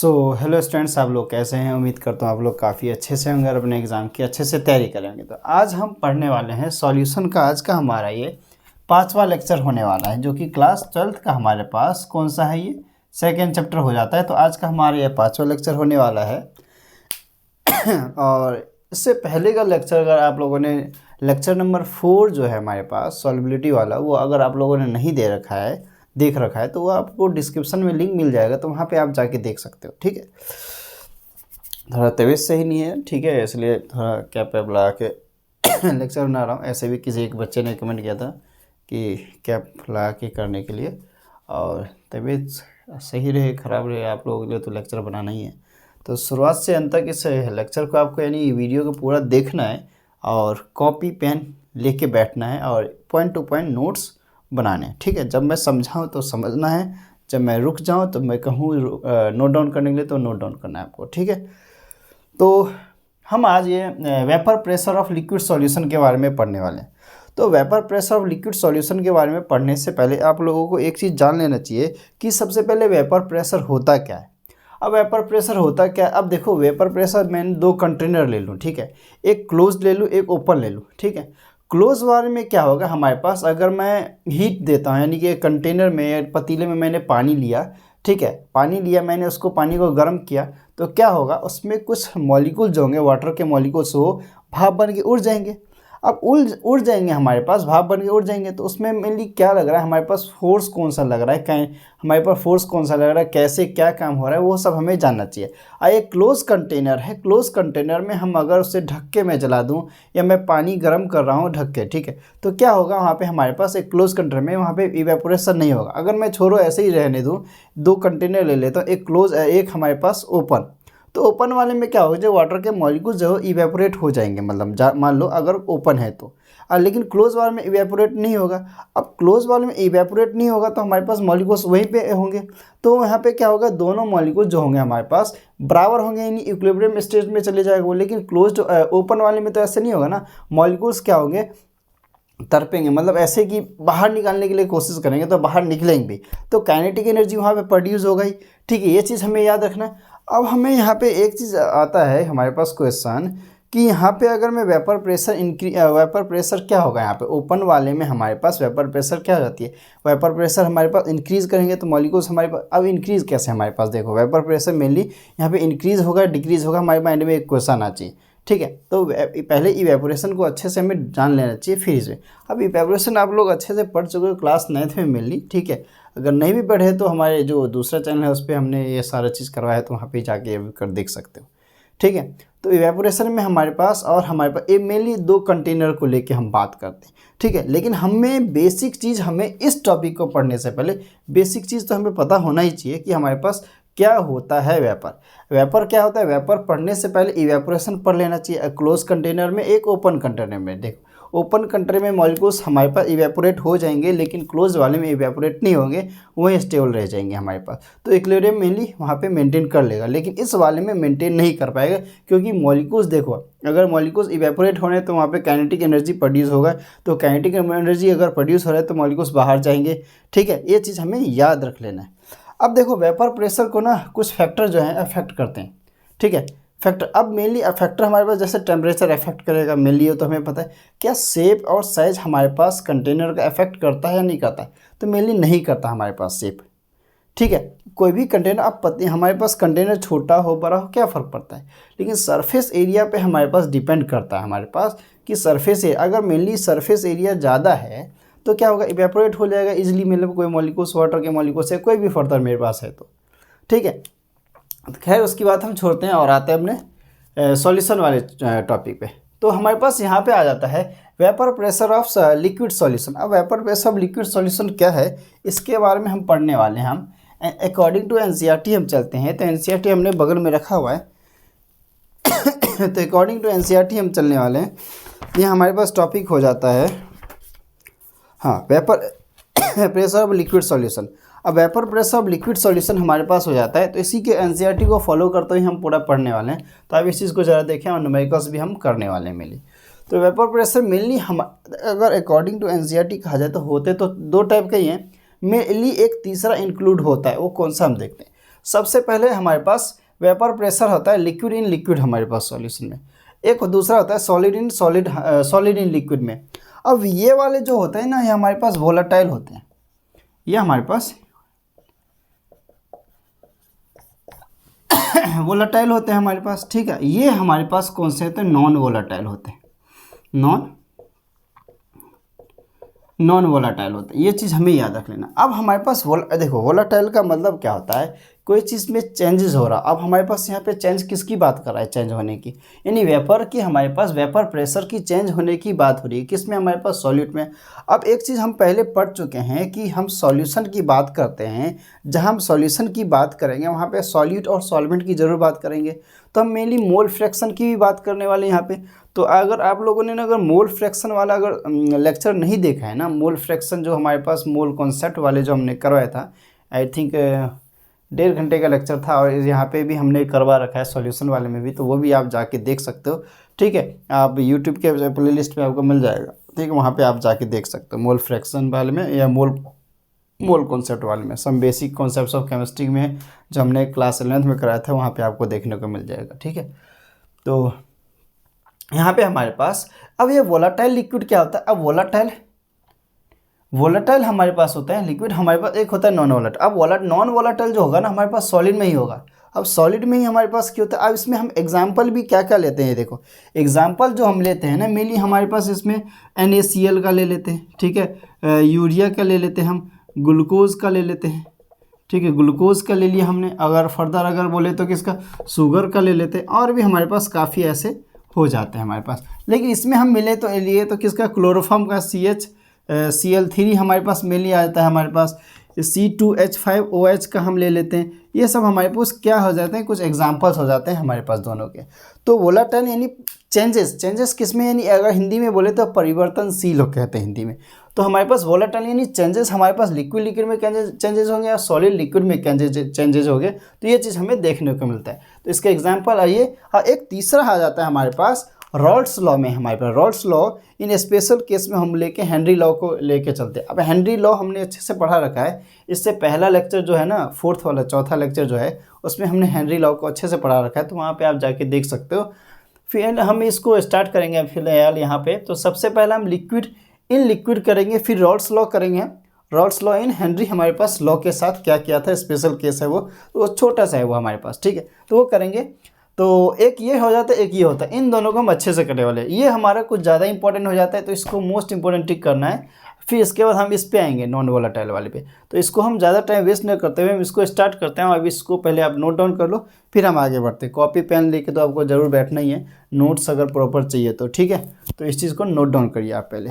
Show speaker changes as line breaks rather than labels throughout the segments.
Hello students, आप लोग कैसे हैं। उम्मीद करता हूँ आप लोग काफ़ी अच्छे से होंगे और अपने एग्ज़ाम की अच्छे से तैयारी करेंगे। तो आज हम पढ़ने वाले हैं सॉल्यूशन का। आज का हमारा ये 5वां लेक्चर होने वाला है, जो कि क्लास 12th का हमारे पास कौन सा है, ये सेकेंड चैप्टर हो जाता है। तो आज का हमारा ये 5वां लेक्चर होने वाला है। और इससे पहले का लेक्चर अगर आप लोगों ने लेक्चर नंबर 4 जो है हमारे पास सॉल्युबिलिटी वाला, वो अगर आप लोगों ने नहीं देख रखा है तो वो आपको डिस्क्रिप्शन में लिंक मिल जाएगा, तो वहाँ पे आप जाके देख सकते हो। ठीक है, थोड़ा तबीयत सही नहीं है, ठीक है, इसलिए थोड़ा कैप वैप लगा के लेक्चर बना रहा हूँ। ऐसे भी किसी एक बच्चे ने कमेंट किया था कि कैप लगा के करने के लिए, और तबीयत सही रहे ख़राब रहे आप लोगों के लिए तो लेक्चर बनाना ही है। तो शुरुआत से अंत तक इस लेक्चर को आपको यानी वीडियो को पूरा देखना है और कॉपी पेन लेके बैठना है और पॉइंट टू पॉइंट नोट्स बनाने हैं। ठीक है, जब मैं समझाऊँ तो समझना है, जब मैं रुक जाऊँ तो मैं कहूँ नोट डाउन करने के लिए तो नोट डाउन करना है आपको। ठीक है, तो हम आज ये vapour pressure of liquid solution के बारे में पढ़ने वाले हैं। तो vapour pressure of liquid solution के बारे में पढ़ने से पहले आप लोगों को एक चीज़ जान लेना चाहिए कि सबसे पहले वेपर प्रेशर होता क्या है। अब वेपर प्रेशर होता क्या है, अब देखो वेपर प्रेशर मैंने 2 कंटेनर ले लूँ, ठीक है, एक क्लोज ले लूँ एक ओपन ले लूँ। ठीक है, क्लोज वाले में क्या होगा हमारे पास, अगर मैं हीट देता हूँ यानी कि कंटेनर में या पतीले में मैंने पानी लिया, ठीक है, पानी लिया मैंने, उसको पानी को गर्म किया, तो क्या होगा उसमें कुछ मॉलिक्यूल जो होंगे वाटर के मॉलिक्यूल्स वो भाप बन के उड़ जाएंगे। अब उड़ जाएंगे हमारे पास, भाप बन के उड़ जाएंगे, तो उसमें मेनली क्या लग रहा है हमारे पास, फोर्स कौन सा लग रहा है, कहीं हमारे पास फोर्स कौन सा लग रहा है, कैसे क्या काम हो रहा है, वो सब हमें जानना चाहिए। एक क्लोज कंटेनर है, क्लोज कंटेनर में हम अगर उसे ढक्के में जला दूं या मैं पानी गर्म कर रहा हूँ ढक्के, ठीक है, तो क्या होगा वहाँ पे हमारे पास एक क्लोज कंटेनर में वहाँ पे इवेपोरेशन नहीं होगा। अगर मैं छोड़ो ऐसे ही रहने दूँ, 2 कंटेनर ले लेता हूँ, एक क्लोज एक हमारे पास ओपन, तो ओपन वाले में क्या होगा, जो वाटर के मॉलिक्यूल जो है इवेपोरेट हो जाएंगे, मतलब मान लो अगर ओपन है तो, लेकिन क्लोज वाले में इवेपोरेट नहीं होगा। अब क्लोज वाले में इवेपोरेट नहीं होगा तो हमारे पास मॉलिक्यूल्स वहीं पे होंगे, तो यहाँ पे क्या होगा, दोनों मॉलिक्यूल जो होंगे हमारे पास बराबर होंगे, यानी इक्विलिब्रियम स्टेट में चले जाएगा वो। लेकिन क्लोज ओपन वाले में तो ऐसे नहीं होगा ना, मॉलिक्यूल्स क्या होंगे, तड़पेंगे, मतलब ऐसे कि बाहर निकालने के लिए कोशिश करेंगे तो बाहर निकलेंगे भी, तो काइनेटिक एनर्जी वहाँ पे प्रोड्यूस हो गई। ठीक है, ये चीज़ हमें याद रखना है। अब हमें यहाँ पे एक चीज़ आता है हमारे पास क्वेश्चन कि यहाँ पे अगर मैं वेपर प्रेशर क्या होगा, यहाँ पे ओपन वाले में हमारे पास वेपर प्रेशर क्या हो जाती है, वेपर प्रेशर हमारे पास इंक्रीज़ करेंगे तो मॉलिक्यूल्स हमारे पास, अब इंक्रीज़ कैसे हमारे पास, देखो वेपर प्रेशर मेनली यहाँ पे इंक्रीज़ होगा डिक्रीज़ होगा, हमारे माइंड में एक क्वेश्चन आना चाहिए। ठीक है, तो पहले इवेपोरेशन को अच्छे से हमें जान लेना चाहिए फिर इसे। अब इवेपोरेशन आप लोग अच्छे से पढ़ चुके हो क्लास 9th में मेनली, ठीक है, अगर नहीं भी पढ़े तो हमारे जो दूसरा चैनल है उस पर हमने ये सारा चीज़ करवाया है, तो वहाँ पे जाके कर देख सकते हो। ठीक है, तो इवेपोरेशन में हमारे पास ये मेनली 2 कंटेनर को लेके हम बात करते हैं। ठीक है, लेकिन हमें बेसिक चीज़, हमें इस टॉपिक को पढ़ने से पहले बेसिक चीज़ तो हमें पता होना ही चाहिए कि हमारे पास क्या होता है वेपर क्या होता है। वेपर पढ़ने से पहले इवेपोरेशन पढ़ लेना चाहिए, क्लोज कंटेनर में एक ओपन कंटेनर में। देखो ओपन कंटेनर में मॉलिक्यूल्स हमारे पास इवेपोरेट हो जाएंगे, लेकिन क्लोज वाले में इवेपोरेट नहीं होंगे, वहीं स्टेबल रह जाएंगे हमारे पास, तो इक्विलिब्रियम मेनली वहाँ पे मेंटेन कर लेगा। लेकिन इस वाले में मेंटेन नहीं कर पाएगा, क्योंकि मॉलिक्यूल्स देखो, अगर मॉलिक्यूल्स इवेपोरेट हो रहे हैं तो वहाँ पे काइनेटिक एनर्जी प्रोड्यूस होगा, तो काइनेटिक एनर्जी अगर प्रोड्यूस हो रहा है तो मॉलिक्यूल्स बाहर जाएंगे। ठीक है, ये चीज़ हमें याद रख लेना है। अब देखो वेपर प्रेशर को ना कुछ फैक्टर जो हैं अफेक्ट करते हैं। ठीक है, फैक्टर, अब मेनली फैक्टर हमारे पास जैसे टेम्परेचर अफेक्ट करेगा मेनली, हो तो हमें पता है। क्या शेप और साइज हमारे पास कंटेनर का अफेक्ट करता है या नहीं करता है, तो मेनली नहीं करता हमारे पास शेप। ठीक है, कोई भी कंटेनर आप पता हमारे पास कंटेनर छोटा हो बड़ा हो क्या फ़र्क पड़ता है, लेकिन सरफेस एरिया पे हमारे पास डिपेंड करता है हमारे पास कि सरफेस एरिया, अगर मेनली सरफेस एरिया ज़्यादा है तो क्या होगा, इवेपोरेट हो जाएगा इजीली, मतलब कोई मॉलिक्यूल्स वाटर के मॉलिक्यूल्स है कोई भी फर्दर मेरे पास है तो। ठीक है, खैर उसकी बात हम छोड़ते हैं और आते हैं अपने सॉल्यूशन वाले टॉपिक पे। तो हमारे पास यहाँ पे आ जाता है vapour pressure of liquid solution. अब vapour pressure of liquid solution क्या है, इसके बारे में हम पढ़ने वाले हैं। हम अकॉर्डिंग टू एनसीईआरटी हम चलते हैं, तो एनसीईआरटी हमने बगल में रखा हुआ है तो अकॉर्डिंग टू एनसीईआरटी हम चलने वाले हैं। ये हमारे पास टॉपिक हो जाता है, हाँ, vapour pressure of liquid solution. अब vapour pressure of liquid solution हमारे पास हो जाता है, तो इसी के एनसीईआरटी को फॉलो करते हुए हम पूरा पढ़ने वाले हैं। तो आप इस चीज़ को ज़रा देखें और न्यूमेरिकल्स भी हम करने वाले हैं मेनली। तो वेपर प्रेशर मेनली हम अगर अकॉर्डिंग टू एनसीईआरटी कहा जाए तो होते तो 2 टाइप के ही हैं, मेनली एक तीसरा इंक्लूड होता है, वो कौन सा हम देखते हैं। सबसे पहले हमारे पास वेपर प्रेशर होता है लिक्विड इन लिक्विड हमारे पास सॉल्यूशन में, एक दूसरा होता है solid in solid in liquid में। अब ये वाले जो होते हैं ना, ये हमारे पास वोलेटाइल होते हैं, ये हमारे पास वोलेटाइल होते हैं हमारे पास, ठीक है। ये हमारे पास कौन से होते हैं, नॉन वोलेटाइल होते हैं, नॉन वोलेटाइल होते हैं, ये चीज़ हमें याद रख लेना। अब हमारे पास देखो वोलेटाइल का मतलब क्या होता है, कोई चीज़ में चेंजेस हो रहा। अब हमारे पास यहाँ पे चेंज किसकी बात कर रहा है, चेंज होने की, यानी वेपर की, हमारे पास वेपर प्रेशर की चेंज होने की बात हो रही है, किसमें, हमारे पास सॉल्यूट में। अब एक चीज़ हम पहले पढ़ चुके हैं कि हम सॉल्यूशन की बात करते हैं, जहाँ हम सॉल्यूशन की बात करेंगे वहाँ पे सॉल्यूट और सॉल्वेंट की ज़रूर बात करेंगे, तो हम मेनली मोल फ्रैक्शन की भी बात करने वाले हैं यहाँ पे। तो अगर आप लोगों ने अगर मोल फ्रैक्शन वाला अगर लेक्चर नहीं देखा है ना, मोल फ्रैक्शन जो हमारे पास मोल कॉन्सेप्ट वाले जो हमने करवाया था, आई थिंक 1.5 घंटे का लेक्चर था, और यहाँ पे भी हमने करवा रखा है सॉल्यूशन वाले में भी, तो वो भी आप जाके देख सकते हो, ठीक है। आप यूट्यूब के प्ले लिस्ट में आपको मिल जाएगा, ठीक है, वहाँ पे आप जाके देख सकते हो मोल फ्रैक्शन वाले में या मोल कॉन्सेप्ट वाले में। Some basic concepts of chemistry में जो हमने क्लास 11th में कराया था, वहाँ पे आपको देखने को मिल जाएगा, ठीक है। तो यहाँ पे हमारे पास अब ये वोलेटाइल लिक्विड क्या होता है, अब वोलेटाइल हमारे पास होता है लिक्विड, हमारे पास एक होता है नॉन वोलेटाइल। अब नॉन वोलेटाइल जो होगा ना, हमारे पास सॉलिड में ही होगा। अब सॉलिड में ही हमारे पास क्या होता है, अब इसमें हम एग्जाम्पल भी क्या क्या लेते हैं, देखो एग्जाम्पल जो हम लेते हैं ना, मेनली हमारे पास इसमें NaCl का ले लेते हैं, ठीक है, यूरिया का ले लेते हैं, हम ग्लूकोज का ले लेते हैं, ठीक है, ग्लूकोज का ले लिया हमने। अगर फर्दर अगर बोले तो किसका, शुगर का ले लेते हैं, और भी हमारे पास काफ़ी ऐसे हो जाते हैं हमारे पास। लेकिन इसमें हम मिले तो लिए तो किसका, क्लोरोफॉर्म का CH Cl3 हमारे पास मेनली आ जाता है, हमारे पास C2H5OH का हम ले लेते हैं। ये सब हमारे पास क्या हो जाते हैं, कुछ एग्जांपल्स हो जाते हैं हमारे पास दोनों के। तो वोलेटाइल यानी चेंजेस किस में, यानी अगर हिंदी में बोले तो परिवर्तनशील हो कहते हैं हिंदी में। तो हमारे पास वोलेटाइल यानी चेंजेस हमारे पास लिक्विड में चेंजेस होंगे या सॉलिड लिक्विड में चेंजेस होंगे, तो ये चीज़ हमें देखने को मिलता है। तो इसका एग्जाम्पल आइए, और एक तीसरा आ जाता है हमारे पास रॉल्स लॉ में। हमारे पास Raoult's law in special case में हम लेके हेनरी लॉ को लेके चलते हैं। अब हेनरी लॉ हमने अच्छे से पढ़ा रखा है, इससे पहला लेक्चर जो है ना, चौथा लेक्चर जो है, उसमें हमने हेनरी लॉ को अच्छे से पढ़ा रखा है, तो वहाँ पे आप जाके देख सकते हो। फिर हम इसको स्टार्ट करेंगे फिलहाल यहाँ पे। तो सबसे पहले हम लिक्विड इन लिक्विड करेंगे, फिर रॉल्स लॉ करेंगे। रॉल्स लॉ इन हेनरी हमारे पास लॉ के साथ क्या किया था, स्पेशल केस है वो छोटा सा है वो हमारे पास, ठीक है, तो वो करेंगे। तो एक ये हो जाता है, एक ये होता है, इन दोनों को हम अच्छे से करने वाले हैं। ये हमारा कुछ ज़्यादा इंपॉर्टेंट हो जाता है, तो इसको मोस्ट इंपॉर्टेंट टिक करना है। फिर इसके बाद हम इस पे आएंगे नॉन वोलेटाइल वाले पे। तो इसको हम ज़्यादा टाइम वेस्ट नहीं करते हुए हम इसको स्टार्ट करते हैं। अब इसको पहले आप नोट डाउन कर लो, फिर हम आगे बढ़ते हैं। कॉपी पेन लेके तो आपको ज़रूर बैठना ही है, नोट्स अगर प्रॉपर चाहिए तो, ठीक है। तो इस चीज़ को नोट डाउन करिए आप पहले।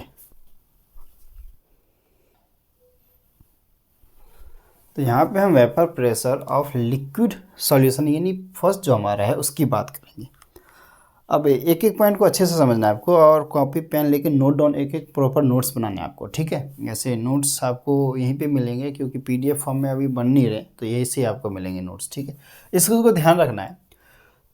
तो यहाँ पे हम vapour pressure of liquid solution यानी फर्स्ट जो हमारा है उसकी बात करेंगे। अब एक एक पॉइंट को अच्छे से समझना है आपको, और कॉपी पेन लेके नोट डाउन एक एक प्रॉपर नोट्स बनाने हैं आपको, ठीक है। ऐसे नोट्स आपको यहीं पे मिलेंगे, क्योंकि PDF फॉर्म में अभी बन नहीं रहे, तो यहीं से आपको मिलेंगे नोट्स, ठीक है। इसको ध्यान रखना है।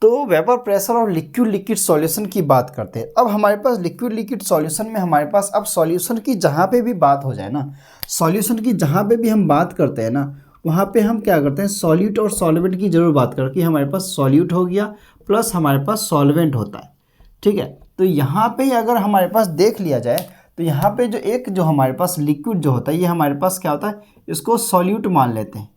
तो वेपर प्रेशर और लिक्विड सॉल्यूशन की बात करते हैं। अब हमारे पास लिक्विड सॉल्यूशन में हमारे पास अब सॉल्यूशन की जहाँ पे भी बात हो जाए ना, सॉल्यूशन की जहाँ पे भी हम बात करते हैं ना, वहाँ पे हम क्या करते हैं, सॉल्यूट और सॉल्वेंट की जरूर बात करके हमारे पास सॉल्यूट हो गया प्लस हमारे पास सॉल्वेंट होता है, ठीक है। तो यहाँ पे अगर हमारे पास देख लिया जाए, तो यहाँ पे जो हमारे पास लिक्विड जो होता है, ये हमारे पास क्या होता है, इसको सॉल्यूट मान लेते हैं,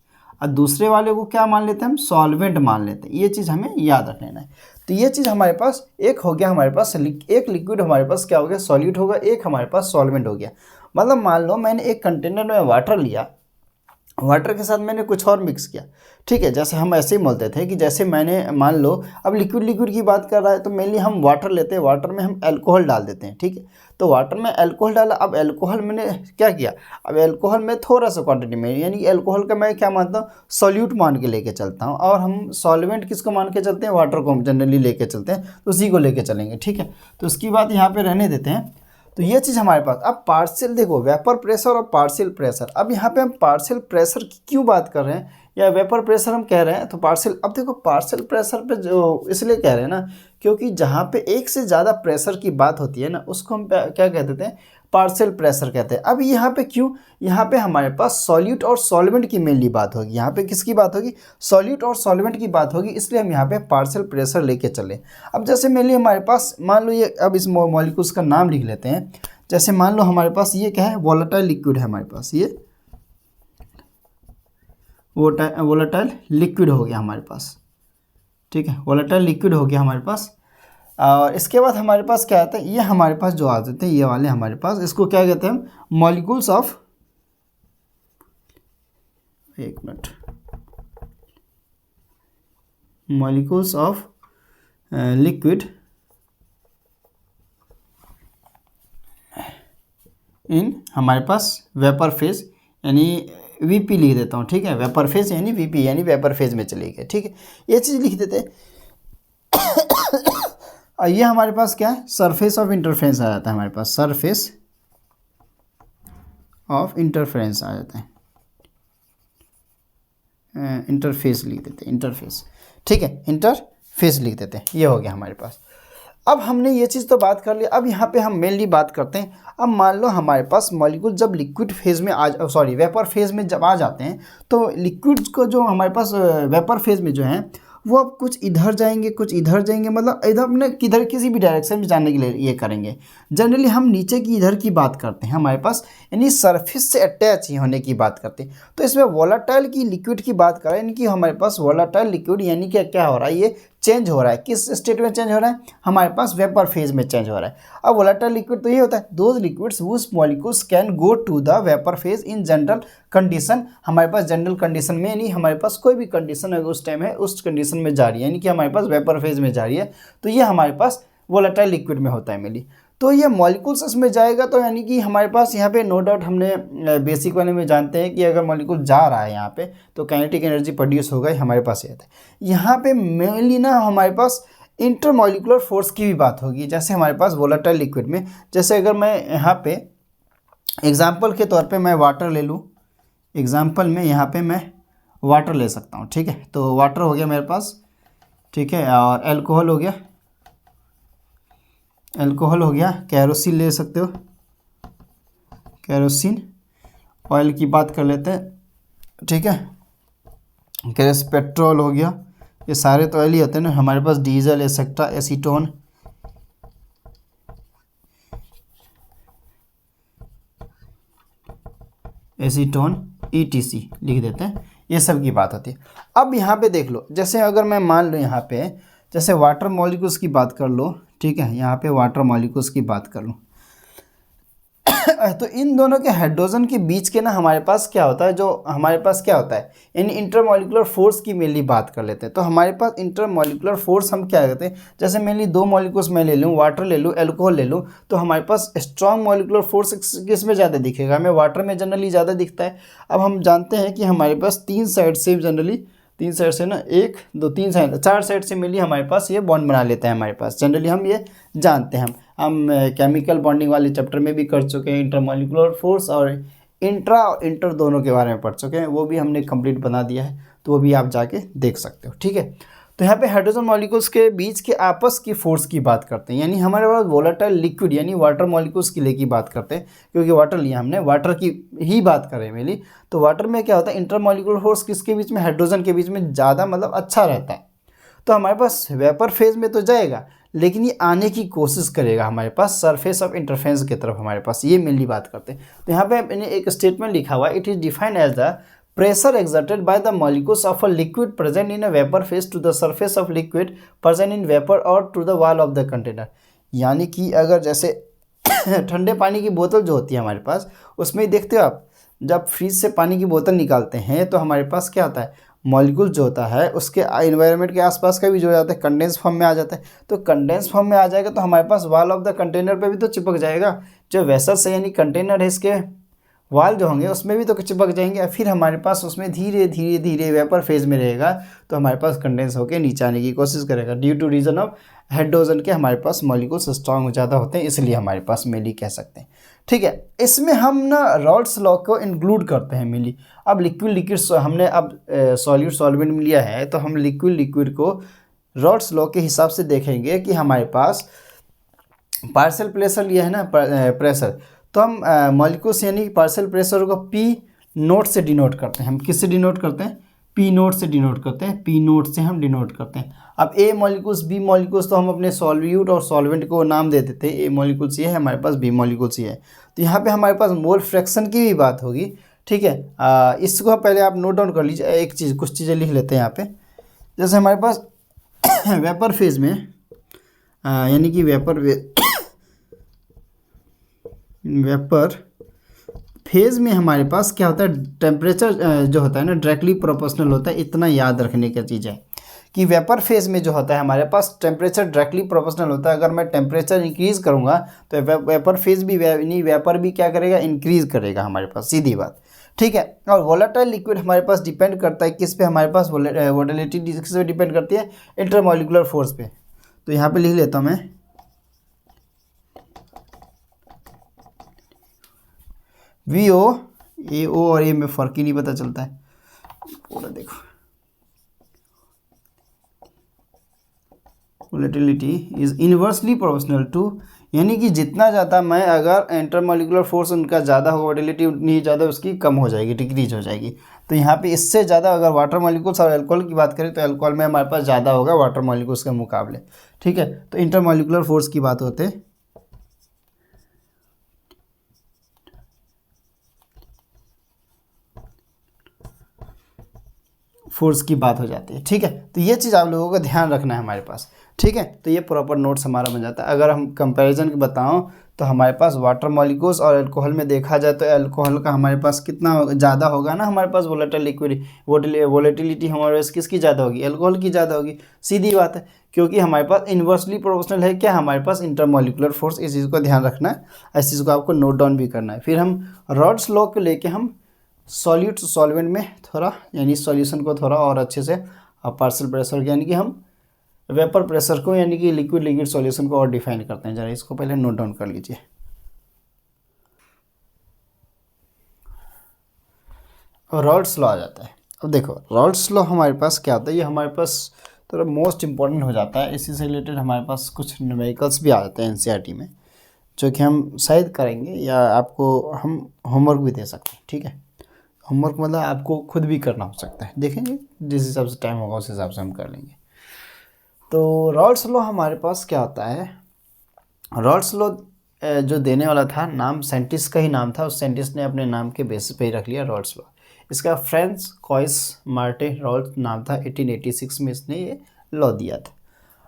और दूसरे वाले को क्या मान लेते हैं, हम सॉल्वेंट मान लेते हैं। ये चीज़ हमें याद रख लेना है। तो ये चीज़ हमारे पास एक हो गया, हमारे पास एक लिक्विड हमारे पास क्या हो गया, सॉल्यूट होगा, एक हमारे पास सॉल्वेंट हो गया। मतलब मान लो मैंने एक कंटेनर में वाटर लिया, वाटर के साथ मैंने कुछ और मिक्स किया, ठीक है। जैसे हम ऐसे ही बोलते थे कि जैसे मैंने मान लो अब लिक्विड की बात कर रहा है, तो मेनली हम वाटर लेते हैं, वाटर में हम अल्कोहल डाल देते हैं, ठीक है। तो वाटर में अल्कोहल डाला, अब अल्कोहल मैंने क्या किया, अब अल्कोहल में थोड़ा सा क्वांटिटी में, यानी अल्कोहल का मैं क्या मानता हूँ, सॉल्यूट मान के लेके चलता हूँ, और हम सॉल्वेंट किसको मान के चलते हैं, वाटर को हम जनरली लेके चलते हैं, तो उसी को लेके चलेंगे, ठीक है। तो उसकी बात यहाँ पर रहने देते हैं। तो ये चीज़ हमारे पास। अब पार्शियल देखो, वेपर प्रेशर और पार्शियल प्रेशर। अब यहाँ पे हम पार्शियल प्रेशर की क्यों बात कर रहे हैं, या वेपर प्रेशर हम कह रहे हैं तो पार्शियल, अब देखो पार्शियल प्रेशर पे जो इसलिए कह रहे हैं ना क्योंकि जहाँ पे एक से ज़्यादा प्रेशर की बात होती है ना उसको हम क्या कह देते हैं, पार्शियल प्रेशर कहते हैं। अब यहाँ पे क्यों, यहाँ पे हमारे पास सॉल्यूट और सॉल्वेंट की मेनली बात होगी, यहाँ पे किसकी बात होगी, सॉल्यूट और सॉल्वेंट की बात होगी, इसलिए हम यहाँ पे पार्शियल प्रेशर लेके चले। अब जैसे मेनली हमारे पास मान लो ये, अब इस मॉलिक्यूल्स का नाम लिख लेते हैं। जैसे मान लो हमारे पास ये क्या है, वोलेटाइल लिक्विड है हमारे पास, ये वोलेटाइल लिक्विड हो गया हमारे पास, ठीक है, वोलेटाइल लिक्विड हो गया हमारे पास। और इसके बाद हमारे पास क्या आता है, ये हमारे पास जो आ जाते हैं ये वाले हमारे पास, इसको क्या कहते हैं हम, मॉलिक्यूल्स ऑफ, एक मिनट, मॉलिक्यूल्स ऑफ लिक्विड इन हमारे पास वेपर फेज, यानी वीपी लिख देता हूँ, ठीक है, वेपर फेज यानी वीपी यानी वेपर फेज में चले गए, ठीक है, ये चीज़ लिख देते हैं। ये हमारे पास क्या है, सरफेस ऑफ इंटरफेरेंस आ जाता है हमारे पास, सरफेस ऑफ इंटरफेरेंस आ जाता है, इंटरफेस लिख देते हैं, इंटरफेस, ठीक है, इंटरफेस लिख देते हैं, ये हो गया हमारे पास। अब हमने ये चीज़ तो बात कर ली, अब यहाँ पे हम मेनली बात करते हैं, अब मान लो हमारे पास मॉलिक्यूल जब लिक्विड फेज में वेपर फेज में जब आ जाते हैं तो लिक्विड्स को जो हमारे पास वेपर फेज में जो है वो अब कुछ इधर जाएंगे कुछ इधर जाएंगे, मतलब इधर अपने किधर किसी भी डायरेक्शन में जाने के लिए ये करेंगे। जनरली हम नीचे की इधर की बात करते हैं हमारे पास, यानी सरफेस से अटैच ही होने की बात करते हैं। तो इसमें वोलेटाइल की लिक्विड की बात करें, यानी कि हमारे पास वोलेटाइल लिक्विड यानी कि क्या हो रहा है, ये चेंज हो रहा है, किस स्टेट में चेंज हो रहा है, हमारे पास वेपर फेज में चेंज हो रहा है। अब वोलेटाइल लिक्विड तो ये होता है, those liquids whose molecules can go to the vapour phase in general condition, हमारे पास जनरल कंडीशन में, यानी हमारे पास कोई भी कंडीशन अगर उस टाइम है उस कंडीशन में जा रही है, यानी कि हमारे पास वेपर फेज में जा रही है, तो ये हमारे पास वोलेटाइल लिक्विड में होता है मेनली। तो ये मॉलिक्यूल्स इसमें जाएगा, तो यानी कि हमारे पास यहाँ पे नो डाउट हमने बेसिक वाले में जानते हैं कि अगर मॉलिक्यूल जा रहा है यहाँ पे तो काइनेटिक एनर्जी प्रोड्यूस होगा, हमारे पास ये आता है। यहाँ पे मेनली ना हमारे पास इंटरमॉलिक्यूलर फोर्स की भी बात होगी, जैसे हमारे पास वोलेटाइल लिक्विड में, जैसे अगर मैं यहाँ पे एग्जाम्पल के तौर पे मैं वाटर ले लूँ, एग्जाम्पल में यहाँ पे मैं वाटर ले सकता हूँ, ठीक है, तो वाटर हो गया मेरे पास, ठीक है, और एल्कोहल हो गया, एल्कोहल हो गया, कैरोसिन ले सकते हो, कैरोसिन, ऑयल की बात कर लेते हैं, ठीक है, गैस, पेट्रोल हो गया, ये सारे तो ऑयल ही होते हैं ना हमारे पास, diesel etcetera, acetone, acetone, ETC लिख देते हैं, ये सब की बात होती है। अब यहाँ पे देख लो, जैसे अगर मैं मान लो यहाँ पे जैसे वाटर मॉलिक्यूल्स की बात कर लो, ठीक है, यहाँ पे वाटर मॉलिक्यूल्स की बात कर लूँ तो इन दोनों के हाइड्रोजन के बीच के ना हमारे पास क्या होता है, जो हमारे पास क्या होता है, यानी इंटरमॉलिक्यूलर फोर्स की मेनली बात कर लेते हैं। तो हमारे पास इंटरमॉलिक्यूलर फोर्स हम क्या कहते हैं, जैसे मेनली दो मॉलिक्यूल्स मैं ले लूँ, वाटर ले लूँ, एल्कोहल ले लूँ, तो हमारे पास स्ट्रॉन्ग मॉलिक्यूलर फोर्स किस में ज़्यादा दिखेगा, हमें वाटर में जनरली ज़्यादा दिखता है। अब हम जानते हैं कि हमारे पास तीन साइड से जनरली, तीन साइड से ना, एक दो तीन साइड, चार साइड से मिली हमारे पास ये बॉन्ड बना लेते हैं हमारे पास, जनरली हम ये जानते हैं। हम केमिकल बॉन्डिंग वाले चैप्टर में भी कर चुके हैं, इंटरमॉलिक्यूलर फोर्स और इंट्रा और इंटर दोनों के बारे में पढ़ चुके हैं, वो भी हमने कंप्लीट बना दिया है, तो वो भी आप जाके देख सकते हो, ठीक है। तो यहाँ पे हाइड्रोजन मॉलिक्यूल्स के बीच के आपस की फोर्स की बात करते हैं, यानी हमारे पास वोलेटाइल लिक्विड यानी वाटर मॉलिक्यूल्स की की बात करते हैं, क्योंकि वाटर लिया हमने, वाटर की ही बात करें मेनली। तो वाटर में क्या होता है, इंटरमॉलिक्यूलर फोर्स किसके बीच में, हाइड्रोजन के बीच में ज़्यादा मतलब अच्छा रहता है। तो हमारे पास वेपर फेज में तो जाएगा, लेकिन ये आने की कोशिश करेगा हमारे पास सरफेस ऑफ इंटरफेरेंस की तरफ, हमारे पास ये मेनली बात करते हैं। तो यहाँ पे मैंने एक स्टेटमेंट लिखा हुआ है, it is defined as the pressure exerted by the molecules of a liquid present in a vapor phase to the surface of liquid present in vapor or to the wall of the container। यानी कि अगर जैसे ठंडे पानी की बोतल जो होती है हमारे पास, उसमें देखते हो आप, जब फ्रिज से पानी की बोतल निकालते हैं तो हमारे पास क्या होता है, मॉलिक्यूल जो होता है उसके एनवायरनमेंट के आसपास का भी जो जाता है कंडेंस फॉर्म में आ जाता है। तो कंडेंस फॉर्म में आ जाएगा तो हमारे पास वॉल ऑफ द कंटेनर पे भी तो चिपक जाएगा, जो वेसल से यानी कंटेनर है इसके वाल जो होंगे उसमें भी तो चिपक जाएंगे, फिर हमारे पास उसमें धीरे धीरे धीरे वेपर फेज में रहेगा, तो हमारे पास कंडेंस होकर नीचे आने की कोशिश करेगा। Due to reason of hydrogen के हमारे पास मॉलिक्यूल्स स्ट्रांग ज़्यादा होते हैं, इसलिए हमारे पास मेली कह सकते हैं। ठीक है, इसमें हम ना रॉल्स लॉ को इंक्लूड करते हैं मेनली। अब लिक्विड लिक्विड हमने अब सॉल्यूट सॉल्वेंट में लिया है, तो हम लिक्विड लिक्विड को रॉल्स लॉ के हिसाब से देखेंगे कि हमारे पास पार्शियल प्रेशर लिया है ना, प्रेशर, तो हम मॉलिक्यूल्स यानी पार्शियल प्रेशर को पी नोट से डिनोट करते हैं। हम किससे डिनोट करते हैं? पी नोट से डिनोट करते हैं, पी नोट से हम डिनोट करते हैं। अब ए मॉलिक्यूल्स बी मॉलिक्यूल्स तो हम अपने सॉल्यूट और सॉल्वेंट को नाम दे देते हैं, ए मॉलिक्यूल्स ये है हमारे पास, बी मॉलिक्यूल्स ये है। तो यहाँ पे हमारे पास मोल फ्रैक्शन की भी बात होगी। ठीक है, इसको पहले आप नोट डाउन कर लीजिए। एक चीज़, कुछ चीज़ें लिख लेते हैं यहाँ पे। जैसे हमारे पास वेपर फेज में यानी कि वेपर फेज में हमारे पास क्या होता है, टेम्परेचर जो होता है ना डायरेक्टली प्रोपोर्शनल होता है। इतना याद रखने की चीज़ है कि वेपर फेज में जो होता है हमारे पास टेम्परेचर डायरेक्टली प्रोपोर्शनल होता है। अगर मैं टेम्परेचर इंक्रीज़ करूँगा तो वेपर फेज भी यानी वेपर भी क्या करेगा, इंक्रीज़ करेगा हमारे पास, सीधी बात। ठीक है, और वोलेटाइल लिक्विड हमारे पास डिपेंड करता है किस पे, हमारे पास वोलेटिलिटी किस पे डिपेंड करती है, इंटरमॉलिक्यूलर फोर्स पे। तो यहाँ पे लिख लेता हूँ मैं वी ओ, ए ओ और ए में फ़र्क ही नहीं पता चलता है पूरा। देखो volatility is inversely proportional to, यानी कि जितना ज़्यादा मैं अगर इंटरमॉलिक्यूलर फोर्स उनका ज़्यादा होगा, वोलेटिलिटी उतनी ज़्यादा उसकी कम हो जाएगी, डिक्रीज हो जाएगी। तो यहाँ पे इससे ज़्यादा अगर वाटर मॉलिक्यूल्स और अल्कोहल की बात करें तो अल्कोहल में हमारे पास ज़्यादा होगा वाटर मॉलिक्यूल्स के मुकाबले। ठीक है, तो इंटरमॉलिक्यूलर फोर्स की बात होते हैं, फोर्स की बात हो जाती है। ठीक है, तो ये चीज़ आप लोगों को ध्यान रखना है हमारे पास। ठीक है, तो ये प्रॉपर नोट्स हमारा बन जाता है। अगर हम कंपैरिजन बताऊं तो हमारे पास वाटर मॉलिक्यूल्स और अल्कोहल में देखा जाए तो अल्कोहल का हमारे पास कितना ज़्यादा होगा ना, हमारे पास वोलेटाइल लिक्विड वोलेटिलिटी हमारे पास किसकी ज़्यादा होगी, अल्कोहल की ज़्यादा होगी। सीधी बात है, क्योंकि हमारे पास इन्वर्सली प्रोपोर्शनल है क्या, हमारे पास इंटरमॉलिक्यूलर फोर्स। इस चीज़ को ध्यान रखना है, इस चीज़ को आपको नोट डाउन भी करना है। फिर हम रॉल्स लॉ को लेके हम सॉल्यूट सॉल्वेंट में थोड़ा यानी सॉल्यूशन को थोड़ा और अच्छे से पार्शियल प्रेशर यानी कि हम वेपर प्रेशर को यानी कि लिक्विड लिक्विड सॉल्यूशन को और डिफाइन करते हैं। जरा इसको पहले नोट डाउन कर लीजिए। और रॉल्स लॉ आ जाता है। अब देखो रॉल्स लॉ हमारे पास क्या होता है, ये हमारे पास थोड़ा मोस्ट इंपॉर्टेंट हो जाता है। इसी से रिलेटेड हमारे पास कुछ न्यूमेरिकल्स भी आ जाते हैं एनसीईआरटी में, जो कि हम शायद करेंगे या आपको हम होमवर्क भी दे सकते हैं। ठीक है, होमवर्क मतलब आपको खुद भी करना हो सकता है, देखेंगे जिस हिसाब से टाइम होगा उस हिसाब से हम कर लेंगे। तो रॉल्स लॉ हमारे पास क्या होता है, रॉल्स लॉ जो देने वाला था नाम साइंटिस्ट का ही नाम था, उस साइंटिस्ट ने अपने नाम के बेसिस पे ही रख लिया रॉल्स लॉ। इसका फ्रांस कॉइस मार्टे रॉल्स नाम था। 1886 में इसने ये लॉ दिया था।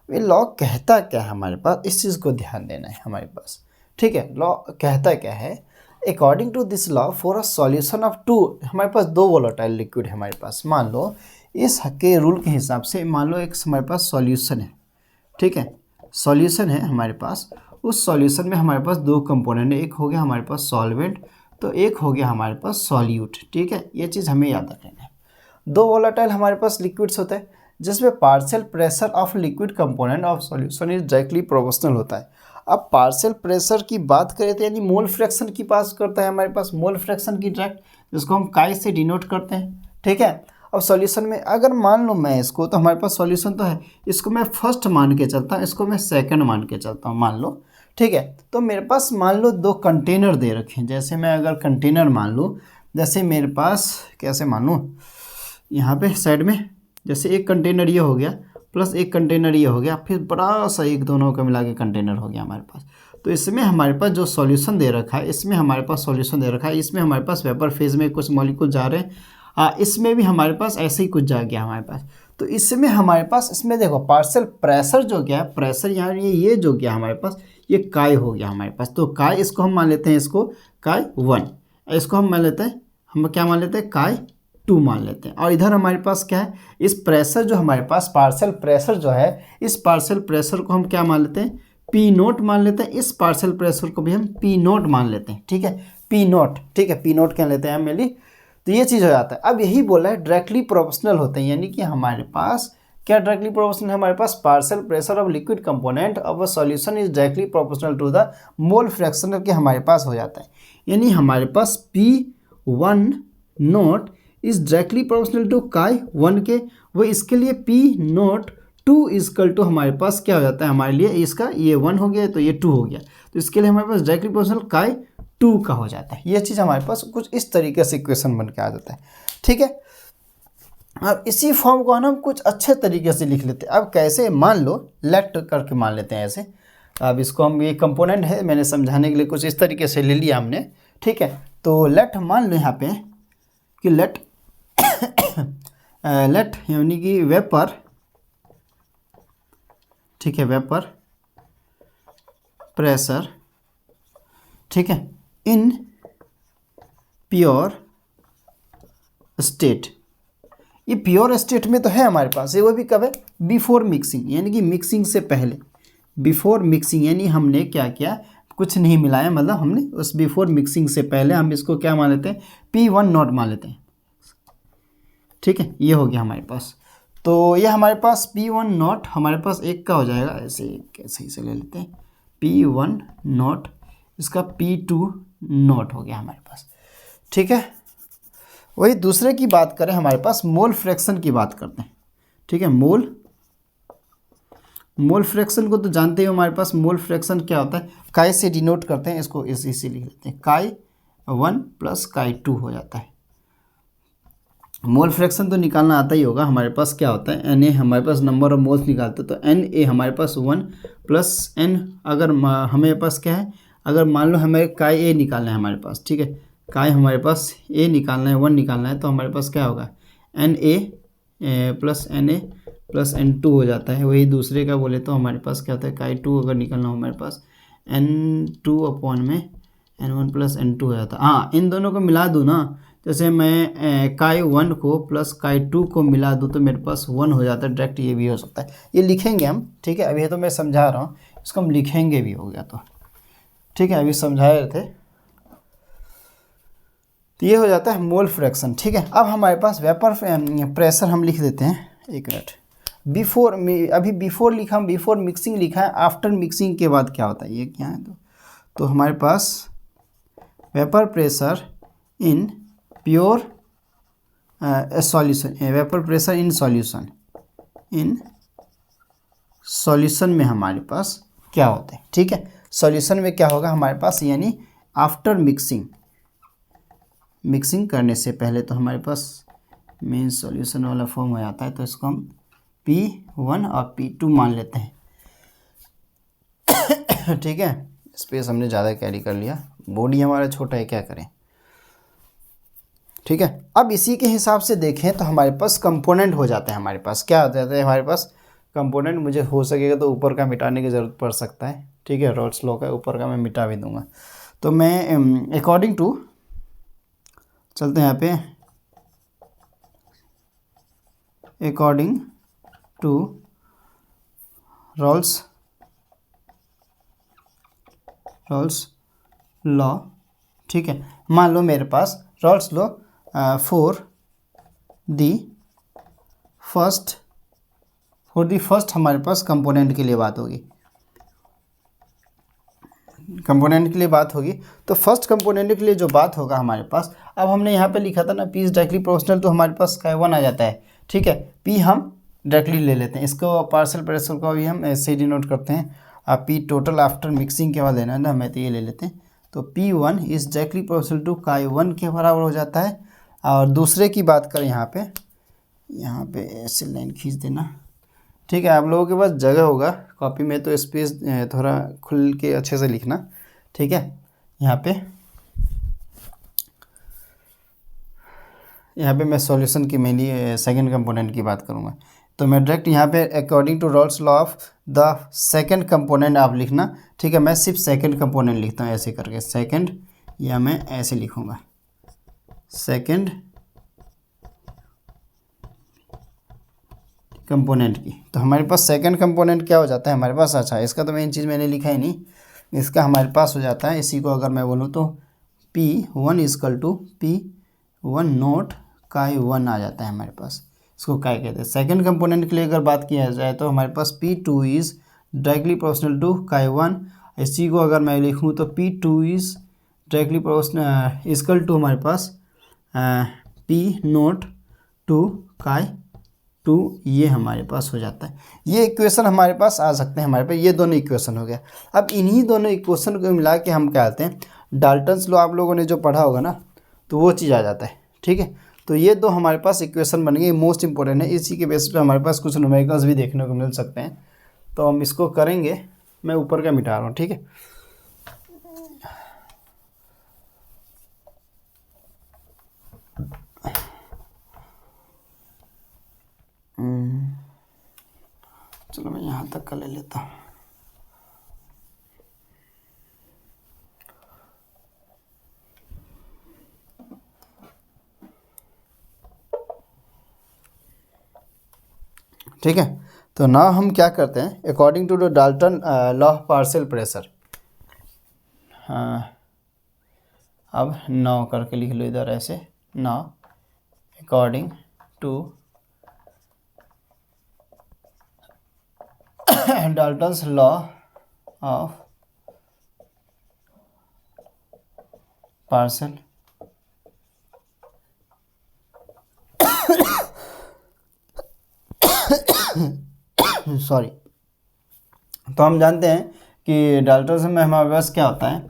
ये लॉ कहता क्या है हमारे पास, इस चीज़ को ध्यान देना है हमारे पास। ठीक है, लॉ कहता क्या है, according to this law for a solution of two, हमारे पास दो वोलेटाइल लिक्विड है हमारे पास। मान लो इस के रूल के हिसाब से, मान लो एक हमारे पास सॉल्यूशन है। ठीक है, सॉल्यूशन है हमारे पास, उस सॉल्यूशन में हमारे पास दो कंपोनेंट है, एक हो गया हमारे पास सॉल्वेंट, तो एक हो गया हमारे पास सॉल्यूट। ठीक है, ये चीज़ हमें याद रखना है। दो वोलेटाइल हमारे पास लिक्विड्स होते हैं जिसमें partial pressure of liquid component of solution is directly proportional होता है। अब पार्शियल प्रेशर की बात करें तो यानी मोल फ्रैक्शन की बात करता है हमारे पास, मोल फ्रैक्शन की डायरेक्ट, जिसको हम काई से डिनोट करते हैं। ठीक है, अब सॉल्यूशन में अगर मान लो मैं इसको, तो हमारे पास सॉल्यूशन तो है, इसको मैं फर्स्ट मान के चलता हूँ, इसको मैं सेकंड मान के चलता हूँ, मान लो। ठीक है, तो मेरे पास मान लो दो कंटेनर दे रखे हैं। जैसे मैं अगर कंटेनर मान लूँ, जैसे मेरे पास कैसे मान लूँ, यहाँ पे साइड में जैसे एक कंटेनर ये हो गया प्लस एक कंटेनर ये हो गया, फिर बड़ा सा एक दोनों का मिला के कंटेनर हो गया हमारे पास। तो इसमें हमारे पास जो सॉल्यूशन दे रखा है, इसमें हमारे पास सॉल्यूशन दे रखा है, इसमें हमारे पास वेपर फेज में कुछ मॉलिक्यूल जा रहे हैं, इसमें भी हमारे पास ऐसे ही कुछ जा गया हमारे पास। तो इसमें हमारे पास, इसमें देखो पार्शियल प्रेशर जो गया, प्रेशर यहाँ ये जो गया हमारे पास, ये काई हो गया हमारे पास। तो काई इसको हम मान लेते हैं, इसको काई 1, इसको हम मान लेते हैं, हम क्या मान लेते हैं, काई 2 मान लेते हैं। और इधर हमारे पास क्या है, इस प्रेशर जो हमारे पास पार्शियल प्रेशर जो है, इस पार्शियल प्रेशर को हम क्या मान लेते हैं, P0 मान लेते हैं। इस पार्शियल प्रेशर को भी हम P0 मान लेते हैं। ठीक है, पी नॉट, ठीक है, पी नॉट कह लेते हैं मेनली। तो ये चीज़ हो जाता है। अब यही बोला है डायरेक्टली प्रोपोर्शनल होते हैं, यानी कि हमारे पास क्या डायरेक्टली प्रोपोर्शनल है, हमारे पास partial pressure of liquid component of a solution is directly proportional to the mole fraction करके हमारे पास हो जाता है। यानी हमारे पास P1 naught is directly proportional to chi 1 के, वो इसके लिए P नॉट 2 इजकल टू हमारे पास क्या हो जाता है हमारे लिए, इसका ये 1 हो गया तो ये 2 हो गया, तो इसके लिए हमारे पास डायरेक्टली प्रोपोर्शनल काई 2 का हो जाता है। ये चीज़ हमारे पास कुछ इस तरीके से इक्वेशन बन के आ जाता है, ठीक है। अब इसी फॉर्म को हम कुछ अच्छे तरीके से लिख लेते हैं। अब कैसे, मान लो लेट करके मान लेते हैं ऐसे। अब इसको हम, ये कंपोनेंट है, मैंने समझाने के लिए कुछ इस तरीके से ले लिया हमने, ठीक है। तो लेट मान लो यहाँ पे कि लेट लेट यानी कि वेपर, ठीक है, वेपर प्रेशर, ठीक है, इन प्योर स्टेट। ये प्योर स्टेट में तो है हमारे पास, ये वो भी कब है, बिफोर मिक्सिंग, यानी कि मिक्सिंग से पहले, बिफोर मिक्सिंग, यानी हमने क्या किया, कुछ नहीं मिलाया, मतलब हमने उस बिफोर मिक्सिंग से पहले हम इसको क्या मान लेते हैं, P1 नॉट मान लेते हैं, ठीक है। ये हो गया हमारे पास। तो ये हमारे पास P1 नॉट हमारे पास एक का हो जाएगा, ऐसे कैसे इसे ले लेते हैं, P1 नॉट, इसका P2 नॉट हो गया हमारे पास, ठीक है। वही दूसरे की बात करें, हमारे पास मोल फ्रैक्शन की बात करते हैं, ठीक है। मोल फ्रैक्शन को तो जानते हो, हमारे पास मोल फ्रैक्शन क्या होता है, काई से डिनोट करते हैं इसको, इसी से लिख लेते हैं, काई 1 प्लस काई 2 हो जाता है। मोल फ्रैक्शन तो निकालना आता ही होगा, हमारे पास क्या होता है, Na हमारे पास नंबर ऑफ मोल्स निकालते हैं, तो Na हमारे पास 1 प्लस N, अगर हमें पास क्या है, अगर मान लो हमें काई A निकालना है हमारे पास, ठीक है, काई हमारे पास A निकालना है, 1 निकालना है, तो हमारे पास क्या होगा, Na plus Na plus N2 हो जाता है। वही दूसरे का बोले तो हमारे पास क्या होता है, काई 2 अगर निकालना हो हमारे पास N2 अपॉन में N1 प्लस N2 हो जाता है। हाँ, इन दोनों को मिला दूँ ना, जैसे मैं काई 1 को प्लस काई 2 को मिला दूँ तो मेरे पास 1 हो जाता है डायरेक्ट, ये भी हो सकता है, ये लिखेंगे हम, ठीक है। अभी तो मैं समझा रहा हूँ, इसको हम लिखेंगे भी, हो गया तो ठीक है, अभी समझा रहे थे। तो ये हो जाता है मोल फ्रैक्शन, ठीक है। अब हमारे पास वेपर प्रेशर हम लिख देते हैं, एक मिनट, बिफोर, अभी बिफोर लिखा, हम बिफोर मिक्सिंग लिखा है, आफ्टर मिक्सिंग के बाद क्या होता है, ये क्या है, तो हमारे पास vapour pressure in pure solution, vapour pressure in solution, in solution में हमारे पास क्या होता है, ठीक है। सॉल्यूशन में क्या होगा हमारे पास, यानी आफ्टर मिक्सिंग, मिक्सिंग करने से पहले, तो हमारे पास मेन सॉल्यूशन वाला फॉर्म हो जाता है, तो इसको हम P1 और P2 मान लेते हैं, ठीक है। स्पेस हमने ज़्यादा कैरी कर लिया, बॉडी हमारा छोटा है, क्या करें, ठीक है। अब इसी के हिसाब से देखें तो हमारे पास कंपोनेंट हो जाते हैं, हमारे पास क्या हो जाता है, हमारे पास कंपोनेंट, मुझे हो सकेगा तो ऊपर का मिटाने की ज़रूरत पड़ सकता है, ठीक है, रॉल्स लॉ का ऊपर का मैं मिटा भी दूंगा। तो मैं अकॉर्डिंग टू, चलते हैं यहाँ पे, अकॉर्डिंग टू रॉल्स लॉ, ठीक है। मान लो मेरे पास Raoult's law for the first हमारे पास कंपोनेंट के लिए बात होगी, कंपोनेंट के लिए बात होगी। तो फर्स्ट कंपोनेंट के लिए जो बात होगा हमारे पास, अब हमने यहाँ पे लिखा था ना P इज डायरेक्टली प्रोपोर्शनल, तो हमारे पास काई 1 आ जाता है, ठीक है। P हम डायरेक्टली ले लेते हैं, इसको पार्शियल प्रेशर को भी हम ऐसे ही डिनोट करते हैं। अब P टोटल आफ्टर मिक्सिंग के बाद लेना है ना, मैं तो ये ले लेते हैं, तो P1 is directly proportional to chi 1 के बराबर हो जाता है। और दूसरे की बात करें, यहाँ पे ऐसे लाइन खींच देना, ठीक है। आप लोगों के पास जगह होगा कॉपी में, तो स्पेस थोड़ा खुल के अच्छे से लिखना, ठीक है। यहाँ पे मैं सॉल्यूशन की मेनली सेकंड कंपोनेंट की बात करूँगा, तो मैं डायरेक्ट यहाँ पे according to Raoult's law of the second component आप लिखना, ठीक है। मैं सिर्फ सेकंड कंपोनेंट लिखता हूँ ऐसे करके, सेकंड, या मैं ऐसे लिखूँगा, सेकंड कंपोनेंट की। तो हमारे पास सेकंड कंपोनेंट क्या हो जाता है हमारे पास, अच्छा इसका तो मेन चीज़ मैंने लिखा ही नहीं, इसका हमारे पास हो जाता है, इसी को अगर मैं बोलूँ तो P1 is equal to P1 note Chi1 आ जाता है हमारे पास। इसको क्या कहते हैं? सेकंड कंपोनेंट के लिए अगर बात किया जाए तो हमारे पास P2 is directly proportional to Chi1। इसी को अगर मैं लिखूँ तो P2 is directly proportional is equal to हमारे पास P नोट टू Chi2, ये हमारे पास हो जाता है। ये इक्वेशन हमारे पास आ सकते हैं हमारे पास, ये दोनों इक्वेशन हो गया। अब इन्हीं दोनों इक्वेशन को मिला के हम क्या कहते हैं, डाल्टन्स लॉ आप लोगों ने जो पढ़ा होगा ना, तो वो चीज़ आ जाता है। ठीक है, तो ये दो हमारे पास इक्वेशन बन गई, मोस्ट इंपॉर्टेंट है। इसी के बेसिस पे हमारे पास कुछ न्यूमेरिकल्स भी देखने को मिल सकते हैं, तो हम इसको करेंगे। मैं ऊपर का मिटा रहा हूँ, ठीक है। चलो मैं यहाँ तक का ले लेता हूँ। ठीक है, तो ना हम क्या करते हैं, according to the Dalton law of partial pressure. हाँ, अब नाउ करके लिख लो इधर ऐसे, now according to Dalton's law of partial sorry, तो हम जानते हैं कि डाल्टन्स में हमारे पास क्या होता है,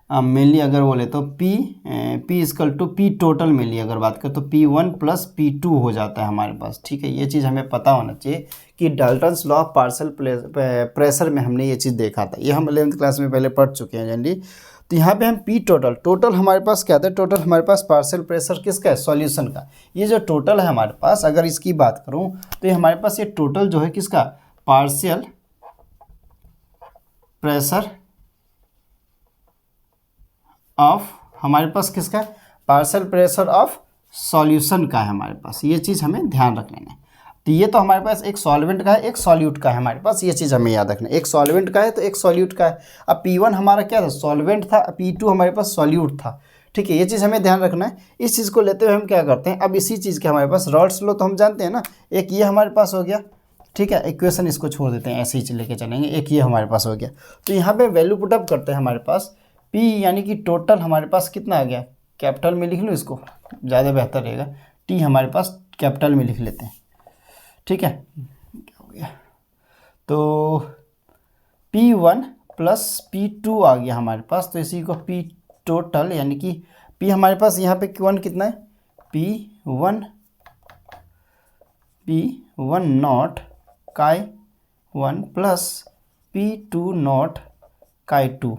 मेनली अगर बोले तो P is equal to P total, mainly अगर बात करें तो P1 प्लस P2 हो जाता है हमारे पास। ठीक है, ये चीज़ हमें पता होना चाहिए कि Dalton's law of partial pressure में हमने ये चीज़ देखा था, ये हम 11th क्लास में पहले पढ़ चुके हैं जनरली। तो यहाँ पे हम P टोटल हमारे पास क्या था, टोटल हमारे पास पार्शियल प्रेशर किसका है, सॉल्यूशन का। ये जो टोटल है हमारे पास, अगर इसकी बात करूँ तो ये हमारे पास ये टोटल जो है किसका, पार्शियल प्रेशर ऑफ, हमारे पास किसका, पार्शियल प्रेशर ऑफ सॉल्यूशन का है हमारे पास। ये चीज़ हमें ध्यान रख लेना है। तो ये तो हमारे पास एक सॉल्वेंट का है, एक सॉल्यूट का है हमारे पास, ये चीज़ हमें याद रखना है। एक सॉल्वेंट का है तो एक सॉल्यूट का है। अब P1 हमारा क्या था, सॉल्वेंट था, P2 हमारे पास सॉल्यूट था। ठीक है, ये चीज़ हमें ध्यान रखना है। इस चीज़ को लेते हुए हम क्या करते हैं, अब इसी चीज़ के हमारे पास रॉल्स लॉ तो हम जानते हैं ना, एक ये हमारे पास हो गया। ठीक है, इक्वेशन इसको छोड़ देते हैं, ऐसे ही लेके चलेंगे। एक ये हमारे पास हो गया, तो यहाँ पे वैल्यू पुटअप करते हैं हमारे पास। P यानी कि टोटल हमारे पास कितना आ गया, कैपिटल में लिख लूँ इसको, ज़्यादा बेहतर रहेगा। T हमारे पास कैपिटल में लिख लेते हैं। ठीक है, क्या हो गया, तो P1 प्लस P2 आ गया हमारे पास। तो इसी को P टोटल यानी कि P हमारे पास यहाँ पे Q1 कितना है, P1 not Chi1 plus P2 not Chi2,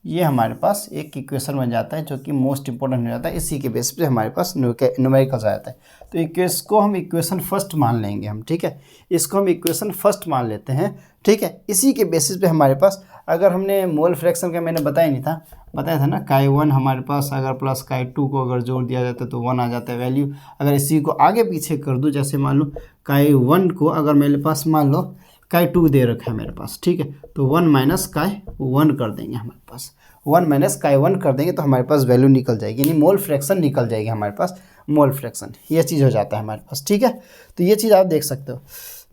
ये हमारे पास एक इक्वेशन बन जाता है जो कि मोस्ट इंपॉर्टेंट हो जाता है। इसी के बेस पे हमारे पास न्यूमेरिकल्स आ जाता है। तो इसको हम इक्वेशन फर्स्ट मान लेंगे हम। ठीक है, इसको हम इक्वेशन फर्स्ट मान लेते हैं। ठीक है, इसी के बेसिस पे हमारे पास, अगर हमने मोल फ्रैक्शन का मैंने बताया था ना, Chi1 हमारे पास अगर प्लस Chi2 को अगर जोड़ दिया जाता है तो 1 आ जाता है वैल्यू। अगर इसी को आगे पीछे कर दूँ, जैसे मान लो Chi1 को अगर मेरे पास मान लो Chi2 दे रखा है मेरे पास, ठीक है, तो 1 माइनस Chi1 कर देंगे हमारे पास, 1 माइनस Chi1 कर देंगे तो हमारे पास वैल्यू निकल जाएगी, यानी मोल फ्रैक्शन निकल जाएगी हमारे पास, मोल फ्रैक्शन, ये चीज़ हो जाता है हमारे पास। ठीक है, तो ये चीज़ आप देख सकते हो।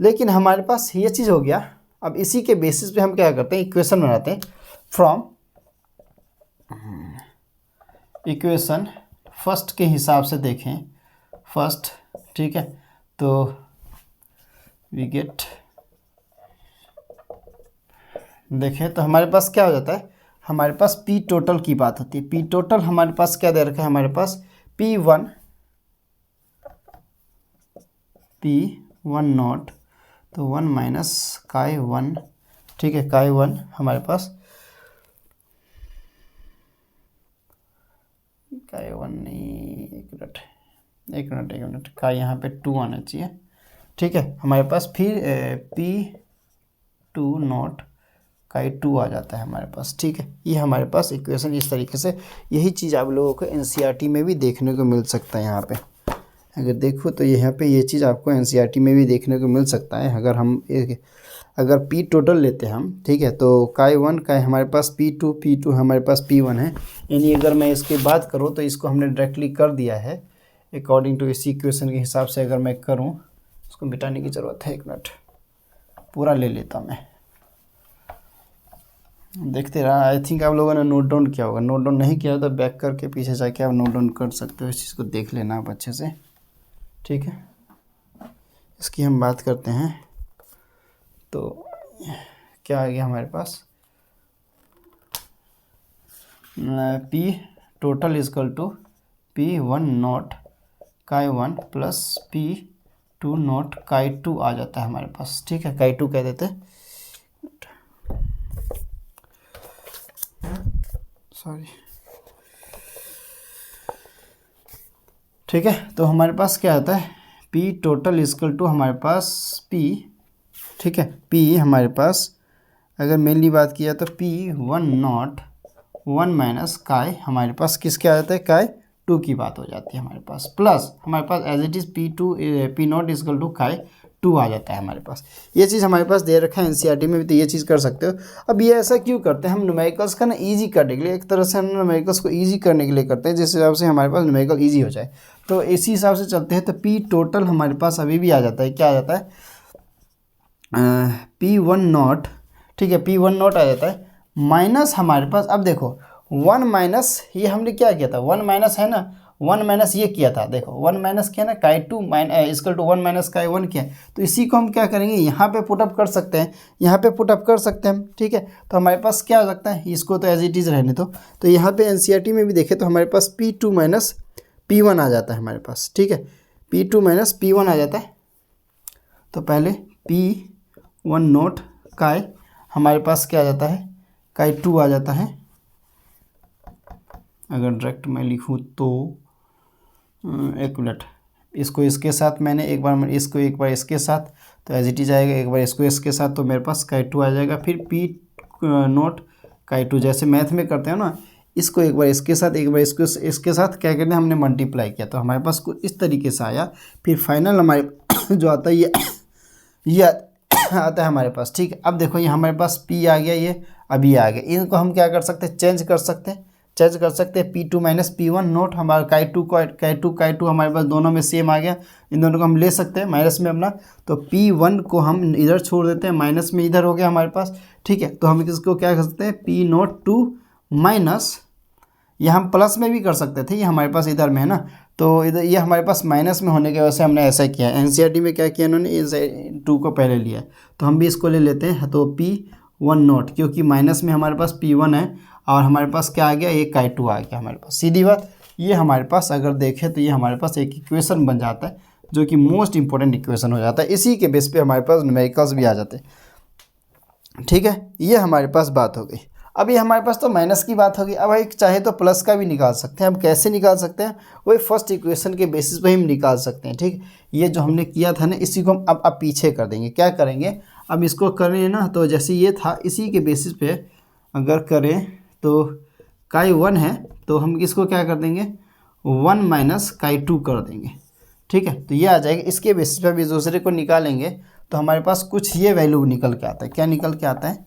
लेकिन हमारे पास ये चीज़ हो गया। अब इसी के बेसिस पे हम क्या करते हैं, इक्वेशन बनाते हैं फ्रॉम इक्वेशन फर्स्ट के हिसाब से देखें, फर्स्ट। ठीक है, तो वी गेट, देखें तो हमारे पास क्या हो जाता है, हमारे पास P टोटल की बात होती है। P टोटल हमारे पास क्या दे रखा है, हमारे पास P1 नॉट, तो 1 माइनस Chi1। ठीक है, Chi1 हमारे पास, Chi1 नहीं, एक मिनट का यहाँ पे 2 आना चाहिए। ठीक है, हमारे पास फिर P2 नॉट Chi2 आ जाता है हमारे पास। ठीक है, ये हमारे पास इक्वेशन इस तरीके से, यही चीज़ आप लोगों को NCERT में भी देखने को मिल सकता है यहाँ पे। अगर देखो तो यहाँ पे ये चीज़ आपको एनसीईआरटी में भी देखने को मिल सकता है। अगर पी टोटल लेते हैं हम, ठीक है, तो काई 1 का हमारे पास P2 हमारे पास P1 है। यानी अगर मैं इसकी बात करूँ तो इसको हमने डायरेक्टली कर दिया है अकॉर्डिंग टू इसी इक्वेशन के हिसाब से। अगर मैं करूँ, इसको मिटाने की ज़रूरत है, 1 मिनट, पूरा ले लेता हूँ मैं, देखते रहा। आई थिंक आप लोगों ने नोट डाउन किया होगा। नोट डाउन नहीं किया तो बैक करके पीछे जाके आप नोट डाउन कर सकते हो। इस चीज़ को देख लेना आप अच्छे से, ठीक है। इसकी हम बात करते हैं तो क्या आ गया हमारे पास, P total is equal to P1 naught chi 1 plus P2 not काई 2 आ जाता है हमारे पास, ठीक है। काई 2 कह देते हैं, सॉरी, ठीक है। तो हमारे पास क्या आता है, P टोटल इजकल टू हमारे पास P, ठीक है, P हमारे पास अगर मेनली बात किया तो P1 नॉट 1 माइनस काई हमारे पास किसके आ जाता है, काई 2 की बात हो जाती है हमारे पास, प्लस हमारे पास as it is P naught equal to chi 2 आ जाता है हमारे पास। ये चीज़ हमारे पास दे रखा है एनसीईआरटी में भी, तो ये चीज़ कर सकते हो। अब ये ऐसा क्यों करते हैं हम, न्यूमेरिकल्स का ना ईजी करने के लिए, एक तरह से हम न्यूमेरिकल्स को ईजी करने के लिए करते हैं, जिस हिसाब से हमारे पास न्यूमेरिकल ईजी हो जाए। तो इसी हिसाब से चलते हैं। तो P टोटल हमारे पास अभी भी आ जाता है, क्या आ जाता है, P1 नॉट, ठीक है, P1 नॉट आ जाता है माइनस हमारे पास। अब देखो 1 माइनस, ये हमने क्या किया था, 1 माइनस है ना, 1 माइनस ये किया था, देखो 1 माइनस किया ना, काई 2 इक्वल टू 1 माइनस काई 1 किया। तो इसी को हम क्या करेंगे, यहाँ पे पुटअप कर सकते हैं, यहाँ पे पुटअप कर सकते हैं हम, ठीक है। तो हमारे पास क्या हो सकता है, इसको तो एज इट इज़ रहने दो। तो यहाँ पे एनसीईआरटी में भी देखें तो हमारे पास P2 माइनस P1 आ जाता है हमारे पास, ठीक है, P2 माइनस P1 आ जाता है। तो पहले P1 नोट काई हमारे पास क्या आ जाता है, काई 2 आ जाता है। अगर डायरेक्ट मैं लिखूँ तो 1 मिनट, इसको इसके साथ मैंने एक बार इसको एक बार इसके साथ, तो एज इट इज आएगा, एक बार इसको इसके साथ, तो मेरे पास काई 2 आ जाएगा। फिर P नोट काई 2, जैसे मैथ में करते हैं ना, इसको एक बार इसके साथ, एक बार इसको इसके साथ क्या करते हैं, हमने मल्टीप्लाई किया, तो हमारे पास कुछ इस तरीके से आया। फिर फाइनल हमारे जो आता है ये आता है हमारे पास, ठीक है। अब देखो ये हमारे पास P आ गया, ये अभी आ गया। इनको हम क्या कर सकते हैं, चेंज कर सकते हैं। P2 माइनस P1 नोट हमारा काई 2 हमारे पास दोनों में सेम आ गया। इन दोनों को हम ले सकते हैं माइनस में अपना, तो P1 को हम इधर छोड़ देते हैं, माइनस में इधर हो गया हमारे पास, ठीक है। तो हम इसको क्या कर सकते हैं, P नोट 2 माइनस, ये हम प्लस में भी कर सकते थे, ये हमारे पास इधर में है ना, तो इधर ये हमारे पास माइनस में होने की वजह से हमने ऐसा किया। एनसीईआरटी में क्या किया इन्होंने, इस 2 को पहले लिया, तो हम भी इसको ले लेते हैं। तो P1 नोट, क्योंकि माइनस में हमारे पास P1 है और हमारे पास क्या आ गया, एक काई 2 आ गया हमारे पास, सीधी बात। ये हमारे पास अगर देखें तो ये हमारे पास एक इक्वेशन बन जाता है, जो कि मोस्ट इंपॉर्टेंट इक्वेशन हो जाता है। इसी के बेस पे हमारे पास न्यूमेरिकल्स भी आ जाते हैं, ठीक है। ये हमारे पास बात हो गई। अभी हमारे पास तो माइनस की बात होगी, अब एक चाहे तो प्लस का भी निकाल सकते हैं। अब कैसे निकाल सकते हैं, वही फर्स्ट इक्वेशन के बेसिस पे हम निकाल सकते हैं, ठीक। ये जो हमने किया था ना, इसी को हम अब पीछे कर देंगे। क्या करेंगे, अब इसको करें ना, तो जैसे ये था, इसी के बेसिस पे अगर करें तो काई 1 है, तो हम इसको क्या कर देंगे, 1 माइनस काई 2 कर देंगे, ठीक है। तो ये आ जाएगा। इसके बेसिस पे अब इस दूसरे को निकालेंगे तो हमारे पास कुछ ये वैल्यू निकल के आता है। क्या निकल के आता है,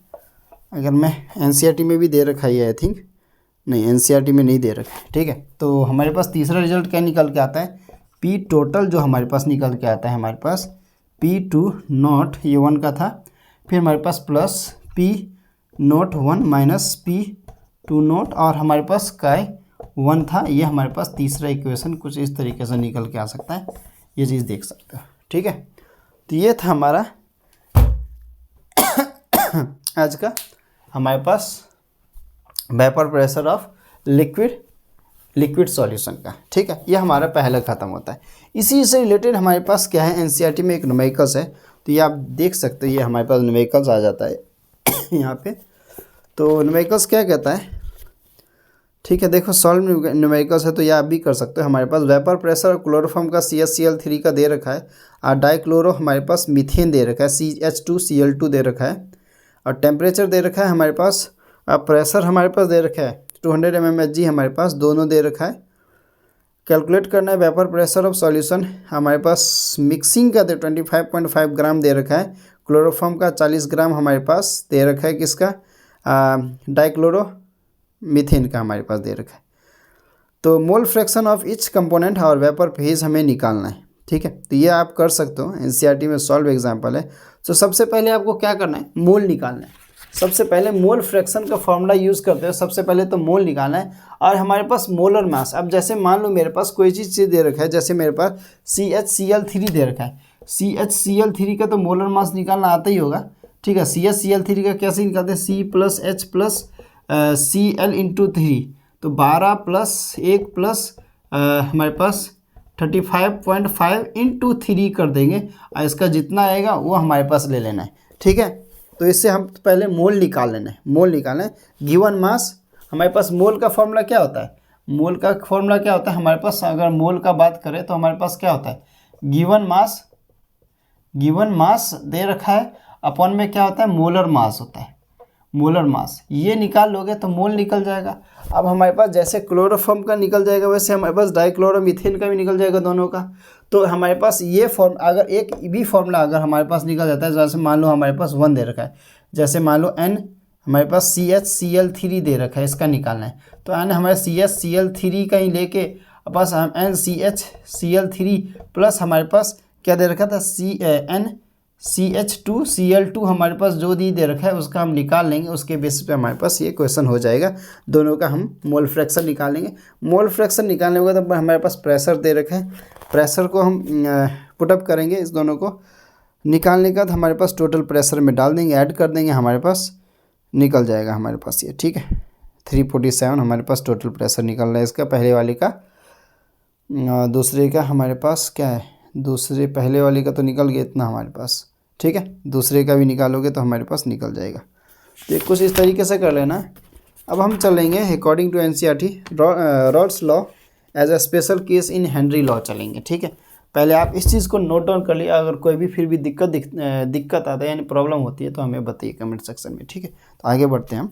अगर मैं एनसीईआरटी में भी दे रखा है, आई थिंक नहीं, एनसीईआरटी में नहीं दे रखा है, ठीक है। तो हमारे पास तीसरा रिजल्ट क्या निकल के आता है, P टोटल जो हमारे पास निकल के आता है, हमारे पास P2 नॉट, ये 1 का था, फिर हमारे पास plus P naught 1 minus P2 naught, और हमारे पास काई 1 था। ये हमारे पास तीसरा इक्वेशन कुछ इस तरीके से निकल के आ सकता है, ये चीज़ देख सकते हो, ठीक है। तो ये था हमारा आज का हमारे पास vapour pressure of liquid solution का, ठीक है। ये हमारा पहला ख़त्म होता है। इसी से रिलेटेड हमारे पास क्या है, एनसीईआरटी में एक न्यूमेरिकल्स है, तो ये आप देख सकते हो, ये हमारे पास न्यूमेरिकल्स आ जाता है यहाँ पे। तो न्यूमेरिकल्स क्या कहता है, ठीक है, देखो सॉल्व न्यूमेरिकल्स है, तो ये आप भी कर सकते हो। हमारे पास वेपर प्रेशर और क्लोरोफॉर्म का CaCl3 का दे रखा है, और डाइक्लोरो हमारे पास मीथेन दे रखा है, CH2Cl2 दे रखा है, और टेम्परेचर दे रखा है हमारे पास, और प्रेशर हमारे पास दे रखा है 200 mmHg हमारे पास दोनों दे रखा है, कैलकुलेट करना है वेपर प्रेशर ऑफ सॉल्यूशन। हमारे पास मिक्सिंग का 25.5 ग्राम दे रखा है, क्लोरोफॉर्म का 40 ग्राम हमारे पास दे रखा है, किसका डाइक्लोरो मीथेन का हमारे पास दे रखा है। तो mole fraction of each component और वेपर फेज हमें निकालना है, ठीक है। तो ये आप कर सकते हो, एनसीईआरटी में सॉल्व एग्जाम्पल है। तो सबसे पहले आपको क्या करना है, मोल निकालना है। सबसे पहले मोल फ्रैक्शन का फॉर्मूला यूज़ करते हैं, सबसे पहले तो मोल निकालना है। और हमारे पास मोलर मास, अब जैसे मान लो मेरे पास कोई चीज़ दे रखा है, जैसे मेरे पास CHCl3 दे रखा है। CHCl3 का तो मोलर मास निकालना आता ही होगा, ठीक है। CHCl3 का कैसे निकालते हैं, C+H+Cl×3, तो 12 + 1 + हमारे पास 35.5 × 3 कर देंगे, और इसका जितना आएगा वो हमारे पास ले लेना है, ठीक है। तो इससे हम पहले मोल निकाल लेना है, मोल निकालना है। गिवन मास, हमारे पास मोल का फॉर्मूला क्या होता है, मोल का फॉर्मूला क्या होता है हमारे पास, अगर मोल का बात करें तो हमारे पास क्या होता है, गिवन मास दे रखा है, अपन में क्या होता है, मोलर मास होता है, मोलर मास। ये निकाल लोगे तो मोल निकल जाएगा। अब हमारे पास जैसे क्लोरोफॉर्म का निकल जाएगा, वैसे हमारे पास डाइक्लोरोमीथेन का भी निकल जाएगा, दोनों का। तो हमारे पास ये फॉर्म, अगर एक भी फॉर्मूला अगर हमारे पास निकल जाता है, जैसे मान लो हमारे पास 1 दे रखा है, जैसे मान लो N हमारे पास CHCl3 दे रखा है, इसका निकालना है। तो N हमारे CHCl3 का ही लेके पास हम NCHCl3 प्लस हमारे पास क्या दे रखा था, NCH2Cl2 हमारे पास जो दे रखा है उसका हम निकाल लेंगे। उसके बेसिस पे हमारे पास ये क्वेश्चन हो जाएगा, दोनों का हम मोल फ्रैक्शन निकालेंगे। मोल फ्रैक्शन निकालने के बाद हमारे पास प्रेशर दे रखा है, प्रेशर को हम पुटअप करेंगे, इस दोनों को निकालने के बाद हमारे पास टोटल प्रेशर में डाल देंगे, ऐड कर देंगे, हमारे पास निकल जाएगा हमारे पास ये, ठीक है। 347 हमारे पास टोटल प्रेशर निकल रहा है इसका, पहले वाले का। दूसरे का हमारे पास क्या है, दूसरे पहले वाले का तो निकल गया इतना हमारे पास, ठीक है। दूसरे का भी निकालोगे तो हमारे पास निकल जाएगा। तो कुछ इस तरीके से कर लेना है। अब हम चलेंगे according to NCERT Raoult's law as a special case in Henry law चलेंगे, ठीक है। पहले आप इस चीज़ को नोट डाउन कर लिए, अगर कोई भी फिर भी दिक्कत आता है यानी प्रॉब्लम होती है तो हमें बताइए कमेंट सेक्शन में, ठीक है। तो आगे बढ़ते हैं हम।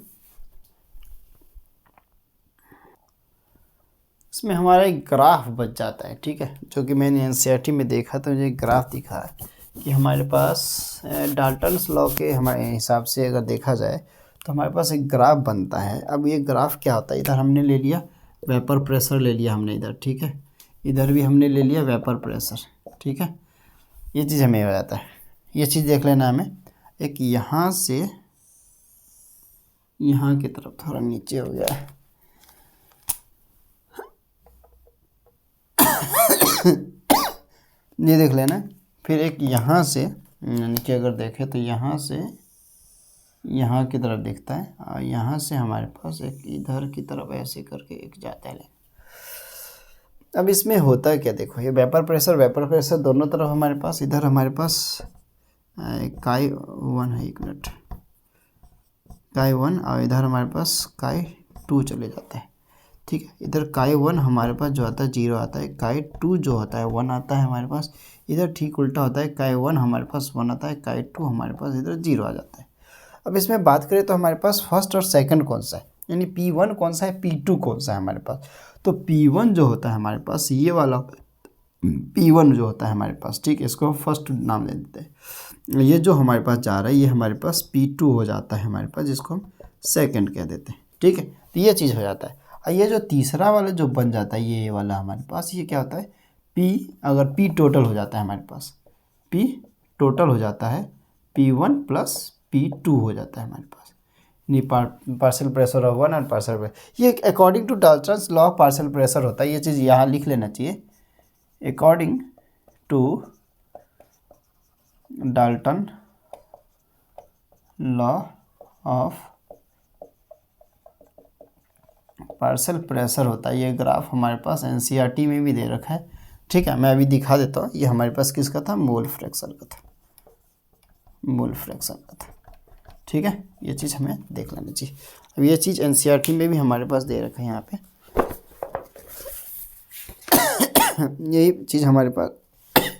इसमें हमारा एक ग्राफ बच जाता है, ठीक है, जो कि मैंने एनसीईआरटी में देखा तो मुझे ग्राफ दिखा है कि हमारे पास डाल्टन्स लॉ के हमारे हिसाब से अगर देखा जाए तो हमारे पास एक ग्राफ बनता है। अब ये ग्राफ क्या होता है, इधर हमने ले लिया वेपर प्रेशर, ले लिया हमने इधर, ठीक है। इधर भी हमने ले लिया वेपर प्रेशर, ठीक है। ये चीज़ हमें हो जाता है, ये चीज़ देख लेना हमें। एक यहाँ से यहाँ की तरफ थोड़ा नीचे हो गया है ये देख लेना। फिर एक यहाँ से यानी कि अगर देखें तो यहाँ से यहाँ की तरफ दिखता है, और यहाँ से हमारे पास एक इधर की तरफ ऐसे करके एक जाता है। अब इसमें होता है क्या, देखो ये वेपर प्रेशर दोनों तरफ हमारे पास, इधर हमारे पास काई 1 है, 1 मिनट, काई 1, और इधर हमारे पास काई 2 चले जाता है, ठीक है। इधर काई 1 हमारे पास जो आता है 0 आता है, काई 2 जो होता है 1 आता है हमारे पास। इधर ठीक उल्टा होता है, काई 1 हमारे पास 1 आता है, काई 2 हमारे पास इधर 0 आ जाता है। अब इसमें बात करें तो हमारे पास फर्स्ट और सेकंड कौन सा है, यानी P1 कौन सा है, P2 कौन सा है हमारे पास। तो P1 जो होता है हमारे पास, ये वाला P1 जो होता है हमारे पास, ठीक है, इसको हम फर्स्ट नाम दे देते हैं। ये जो हमारे पास जा रहा है ये हमारे पास P2 हो जाता है हमारे पास, जिसको हम सेकंड कह देते हैं, ठीक है। तो ये चीज़ हो जाता है। और ये जो तीसरा वाला जो बन जाता है ये वाला हमारे पास, ये क्या होता है, अगर P टोटल हो जाता है हमारे पास, P टोटल हो जाता है P1 + P2 हो जाता है हमारे पास, यानी पार्शियल प्रेशर ऑफ 1 और पार्शियल प्रेशर। ये according to Dalton's law of partial pressure होता है, ये चीज़ यहाँ लिख लेना चाहिए। According to Dalton law of partial pressure होता है। ये ग्राफ हमारे पास एनसीईआरटी में भी दे रखा है, ठीक है। मैं अभी दिखा देता हूँ। ये हमारे पास किसका था, मोल फ्रैक्शन का था, मोल फ्रैक्शन का था, ठीक है। ये चीज़ हमें देख लेना चाहिए। अब ये चीज़ एनसीईआरटी में भी हमारे पास दे रखा है यहाँ पे यही चीज़ हमारे पास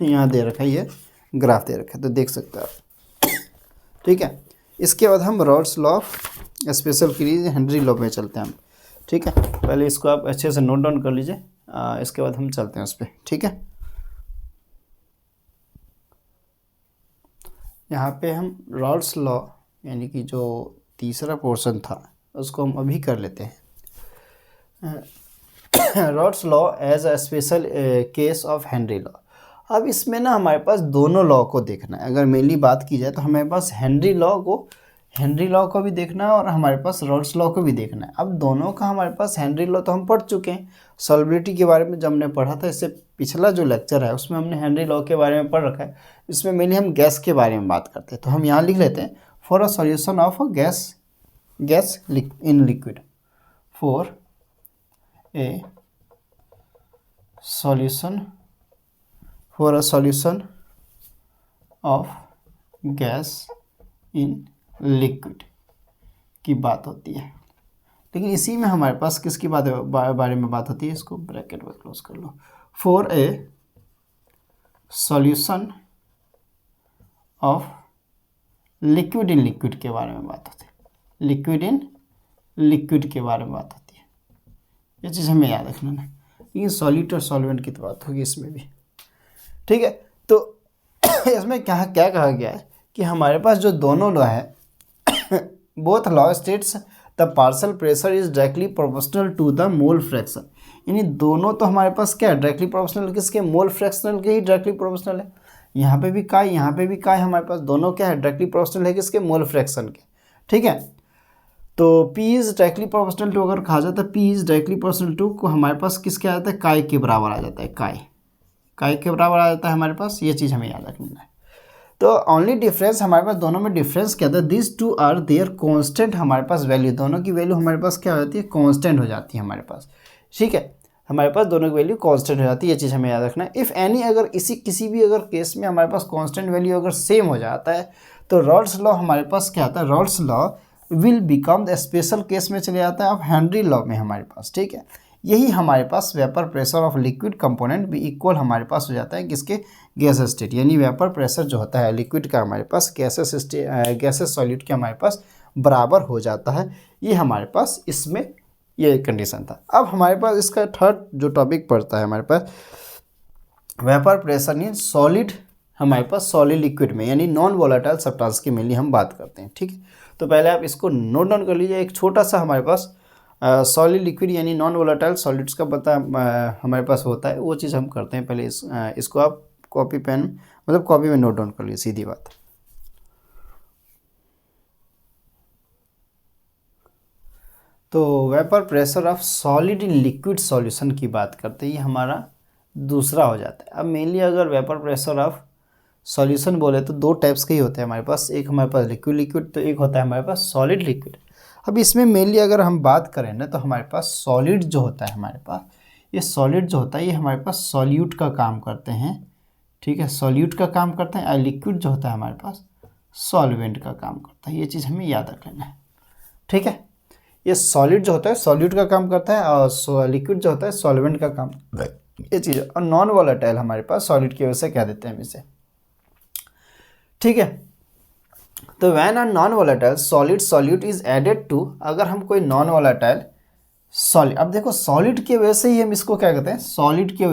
यहाँ दे रखा है, ये ग्राफ दे रखा है, तो देख सकते हो आप, ठीक है। इसके बाद हम rods law of special case Henry law में चलते हैं हम, ठीक है। पहले इसको आप अच्छे से नोट डाउन कर लीजिए, इसके बाद हम चलते हैं उस पर, ठीक है। यहाँ पे हम रॉल्स लॉ यानी कि जो तीसरा पोर्शन था उसको हम अभी कर लेते हैं। Raoult's law as a special case of Henry law. अब इसमें ना हमारे पास दोनों लॉ को देखना है। अगर मेनली बात की जाए तो हमारे पास हेनरी लॉ को भी देखना है और हमारे पास रॉल्स लॉ को भी देखना है। अब दोनों का हमारे पास हेनरी लॉ तो हम पढ़ चुके हैं, सॉल्युबिलिटी के बारे में जब हमने पढ़ा था, इससे पिछला जो लेक्चर है उसमें हमने हेनरी लॉ के बारे में पढ़ रखा है। इसमें मेनली हम गैस के बारे में बात करते हैं, तो हम यहाँ लिख लेते हैं for a solution of a gas in liquid, for a solution of gas in liquid की बात होती है। लेकिन इसी में हमारे पास किसकी बारे में बात होती है, इसको ब्रैकेट में क्लोज कर लो। For a solution of liquid in liquid के बारे में बात होती है, लिक्विड इन लिक्विड के बारे में बात होती है। ये चीज़ हमें याद रखना है। लेकिन सॉल्यूट और सॉल्वेंट की तो बात होगी इसमें भी, ठीक है। तो इसमें क्या कहा गया है कि हमारे पास जो दोनों लॉ है, both law states the partial pressure is directly proportional to the mole fraction. यानी दोनों तो हमारे पास क्या है, डायरेक्टली प्रोपोर्शनल, किसके, मोल फ्रैक्शनल के ही डायरेक्टली प्रोपोर्शनल है। यहाँ पे भी काय, यहाँ पे भी काय, हमारे पास दोनों क्या है, डायरेक्टली प्रोपोर्शनल है किसके, मोल फ्रैक्शन के, ठीक है। तो P is directly proportional to अगर कहा जाता है, P is directly proportional to को हमारे पास किसके आ जाता है, काय के बराबर आ जाता है, काय के बराबर आ जाता है हमारे पास। ये चीज़ हमें याद रखना है। तो ओनली डिफरेंस हमारे पास दोनों में डिफरेंस क्या था, this two are their constant, हमारे पास वैल्यू, दोनों की वैल्यू हमारे पास क्या हो जाती है, कांस्टेंट हो जाती है हमारे पास, ठीक है। हमारे पास दोनों की वैल्यू कांस्टेंट हो जाती है, ये चीज़ हमें याद रखना है। इफ़ एनी, अगर किसी भी अगर केस में हमारे पास कांस्टेंट वैल्यू अगर सेम हो जाता है तो रॉल्स लॉ हमारे पास क्या आता है, Rawls law will become the special case में चले जाता है, अब हेनरी लॉ में हमारे पास, ठीक है। यही हमारे पास vapour pressure of liquid component भी इक्वल हमारे पास हो जाता है किसके, गैस स्टेट, यानी वेपर प्रेशर जो होता है लिक्विड का हमारे पास गैसेस सॉल्यूट के हमारे पास बराबर हो जाता है। ये हमारे पास इसमें ये कंडीशन था। अब हमारे पास इसका थर्ड जो टॉपिक पड़ता है हमारे पास वेपर प्रेशर इन सॉलिड, हमारे पास सॉलिड लिक्विड में, यानी नॉन वोलेटाइल सब्सटेंस की मेनली हम बात करते हैं, ठीक है। तो पहले आप इसको नोट डाउन कर लीजिए। एक छोटा सा हमारे पास सॉलिड लिक्विड यानी नॉन वोलेटाइल सॉलिड्स का पता हमारे पास होता है, वो चीज़ हम करते हैं। पहले इसको आप कॉपी पेन मतलब कॉपी में नोट डाउन कर लीजिए, सीधी बात। तो vapour pressure of solid in liquid solution की बात करते हैं, ये हमारा दूसरा हो जाता है। अब मेनली अगर वेपर प्रेशर ऑफ सॉल्यूशन बोले तो दो टाइप्स के ही होते हैं हमारे पास, एक हमारे पास लिक्विड तो एक होता है हमारे पास सॉलिड लिक्विड। अब इसमें मेनली अगर हम बात करें ना तो हमारे पास सॉलिड जो होता है हमारे पास, ये सॉलिड जो होता है ये हमारे पास सॉल्यूट का काम करते हैं, ठीक है, सॉल्यूट का काम करते हैं। और लिक्विड जो होता है हमारे पास सॉल्वेंट का काम करता है, ये चीज़ हमें याद रख लेना है, ठीक है। ये सॉलिड जो होता है सॉल्यूट का काम करता है और लिक्विड जो होता है सॉल्वेंट का काम, ये चीज़। और नॉन वोलेटाइल हमारे पास सॉलिड की वजह से कह देते हैं हम इसे, ठीक है। तो when a non volatile solid solute is added to, अगर हम कोई नॉन वोलेटाइल सॉलिड, अब देखो सॉलिड की वजह से ही हम इसको क्या कहते हैं, सॉलिड की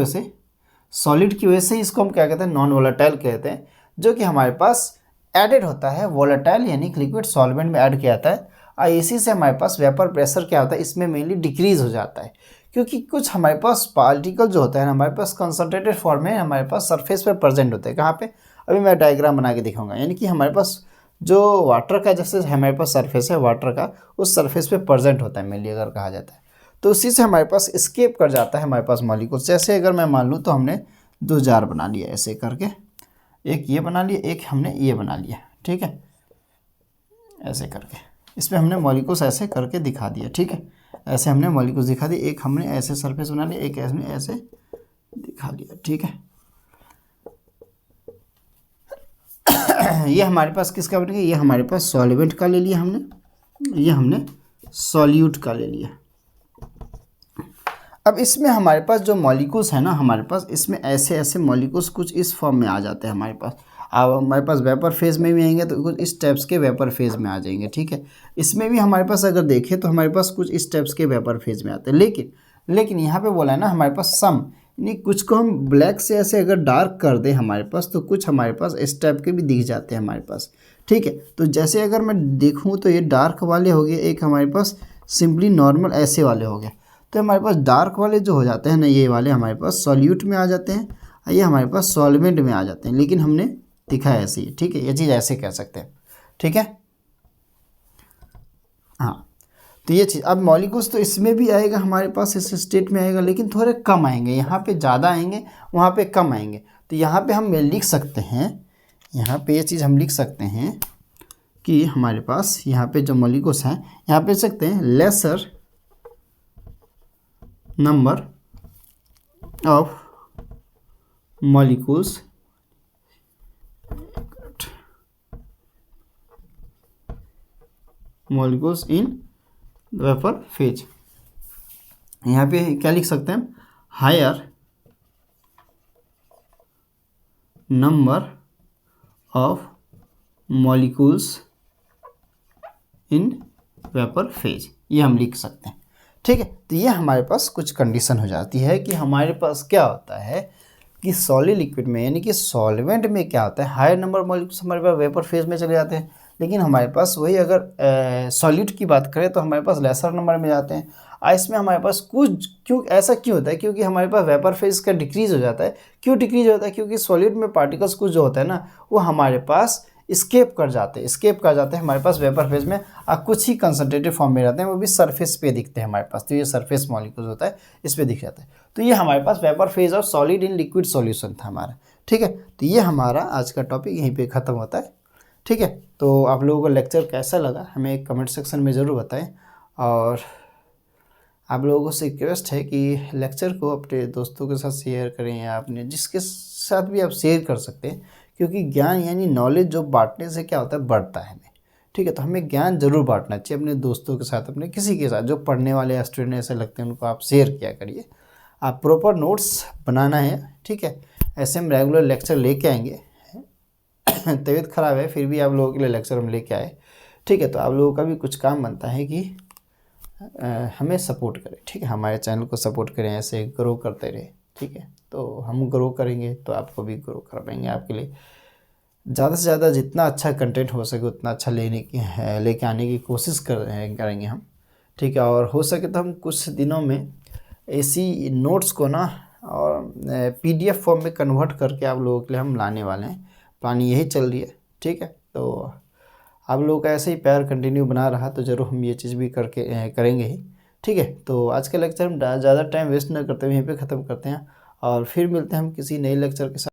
वजह से इसको हम क्या कहते हैं, नॉन वोलेटाइल कहते हैं, जो कि हमारे पास एडेड होता है वोलेटाइल यानी लिक्विड सॉल्वेंट में ऐड किया जाता है। और इसी से हमारे पास वेपर प्रेशर क्या होता है, इसमें मेनली डिक्रीज हो जाता है, क्योंकि कुछ हमारे पास पार्टिकल जो होता है हमारे पास कंसनट्रेटेड फॉर्म में हमारे पास सरफेस पर प्रेजेंट होते हैं। कहाँ पे, अभी मैं डायग्राम बना के दिखाऊंगा। यानी कि हमारे पास जो वाटर का जैसे हमारे पास सरफेस है वाटर का, उस सरफेस पे प्रेजेंट होता है मेनली अगर कहा जाता है, तो उसी से हमारे पास स्केप कर जाता है हमारे पास मॉलिक्यूल। जैसे अगर मैं मान लूँ तो हमने दो जार बना लिया ऐसे करके, एक ये बना लिया, एक हमने ये बना लिया, ठीक है, ऐसे करके इसमें हमने मॉलिक्यूल्स ऐसे करके दिखा दिया, ठीक है, ऐसे हमने मॉलिक्यूल्स दिखा दिए। एक हमने ऐसे सरफेस बना लिया, एक हमने ऐसे दिखा दिया, ठीक है। ये हमारे पास किसका बनेगा, ये हमारे पास सॉल्वेंट का ले लिया हमने, ये हमने सॉल्यूट का ले लिया। अब इसमें हमारे पास जो मॉलिक्यूल्स है ना हमारे पास, इसमें ऐसे ऐसे मॉलिक्यूल्स कुछ इस फॉर्म में आ जाते हैं हमारे पास। अब हमारे पास वेपर फेज़ में भी आएंगे तो कुछ इस टाइप्स के वेपर फेज़ में आ जाएंगे, ठीक है। इसमें भी हमारे पास अगर देखें तो हमारे पास कुछ इस टाइप्स के वेपर फेज़ में आते हैं। लेकिन लेकिन यहाँ पे बोला है ना हमारे पास सम, यानी कुछ को हम ब्लैक से ऐसे अगर डार्क कर दें हमारे पास तो कुछ हमारे पास इस टाइप के भी दिख जाते हैं हमारे पास, ठीक है। तो जैसे अगर मैं देखूँ तो ये डार्क वाले हो गए, एक हमारे पास सिंपली नॉर्मल ऐसे वाले हो गए। तो हमारे पास डार्क वाले जो हो जाते हैं ना, ये वाले हमारे पास सॉल्यूट में आ जाते हैं, ये हमारे पास सॉल्वेंट में आ जाते हैं, लेकिन हमने दिखा है ऐसे ही, ठीक है। ये चीज़ ऐसे कह सकते हैं, ठीक है। हाँ, तो ये चीज़ अब मॉलिक्यूल्स तो इसमें भी आएगा हमारे पास, इस स्टेट में आएगा, लेकिन थोड़े कम आएंगे, यहाँ पे ज़्यादा आएंगे, वहाँ पे कम आएंगे। तो यहाँ पे हम लिख सकते हैं, यहाँ पे ये चीज़ हम लिख सकते हैं कि हमारे पास यहाँ पे जो मॉलिक्यूल्स हैं, यहाँ पे लिख सकते हैं lesser number of molecules in vapour phase. यहाँ पे क्या लिख सकते हैं, higher number of molecules in vapour phase, ये हम लिख सकते हैं, ठीक है। तो ये हमारे पास कुछ कंडीशन हो जाती है कि हमारे पास क्या होता है कि सॉलिड लिक्विड में, यानी कि सॉल्वेंट में क्या होता है, हायर नंबर मॉलिक्यूल्स हमारे पास वेपर फेज में चले जाते हैं, लेकिन हमारे पास वही अगर सॉलिड की बात करें तो हमारे पास लेसर नंबर में जाते हैं। इसमें हमारे पास कुछ ऐसा क्यों होता है, क्योंकि हमारे पास वेपर फेज का डिक्रीज हो जाता है। क्यों डिक्रीज होता है, क्योंकि सॉलिड में पार्टिकल्स कुछ जो होता है ना, वो हमारे पास स्केप कर जाते हैं हमारे पास वेपर फेज में, कुछ ही कंसनट्रेटेड फॉर्म में रहते हैं, वो भी सरफेस पे दिखते हैं हमारे पास। तो ये सरफेस मॉलिक्यूल्स होता है, इस पे दिख जाता है। तो ये हमारे पास वेपर फेज और सॉलिड इन लिक्विड सॉल्यूशन था हमारा, ठीक है। तो ये हमारा आज का टॉपिक यहीं पे ख़त्म होता है, ठीक है। तो आप लोगों को लेक्चर कैसा लगा हमें कमेंट सेक्शन में ज़रूर बताएं, और आप लोगों से रिक्वेस्ट है कि लेक्चर को अपने दोस्तों के साथ शेयर करें, या अपने जिसके साथ भी आप शेयर कर सकते हैं, क्योंकि ज्ञान यानी नॉलेज जो बांटने से क्या होता है, बढ़ता है हमें, ठीक है। तो हमें ज्ञान जरूर बांटना चाहिए अपने दोस्तों के साथ, अपने किसी के साथ जो पढ़ने वाले स्टूडेंट ऐसे लगते हैं उनको आप शेयर किया करिए। आप प्रॉपर नोट्स बनाना है, ठीक है। ऐसे हम रेगुलर लेक्चर लेके आएंगे। तबीयत ख़राब है फिर भी आप लोगों के लिए लेक्चर हम लेके आए, ठीक है। तो आप लोगों का भी कुछ काम बनता है कि हमें सपोर्ट करें, ठीक है। हमारे चैनल को सपोर्ट करें, ऐसे ग्रो करते रहे, ठीक है। तो हम ग्रो करेंगे तो आपको भी ग्रो कर पाएंगे। आपके लिए ज़्यादा से ज़्यादा जितना अच्छा कंटेंट हो सके उतना अच्छा लेके आने की कोशिश करेंगे हम, ठीक है। और हो सके तो हम कुछ दिनों में ऐसी नोट्स को ना और PDF फॉर्म में कन्वर्ट करके आप लोगों के लिए हम लाने वाले हैं। प्लानिंग यही चल रही है, ठीक है। तो आप लोगों का ऐसे ही प्यार कंटिन्यू बना रहा तो ज़रूर हम ये चीज़ भी करेंगे ही, ठीक है। तो आज का लेक्चर हम ज़्यादा टाइम वेस्ट ना करते हुए यहीं पे ख़त्म करते हैं, और फिर मिलते हैं हम किसी नए लेक्चर के साथ।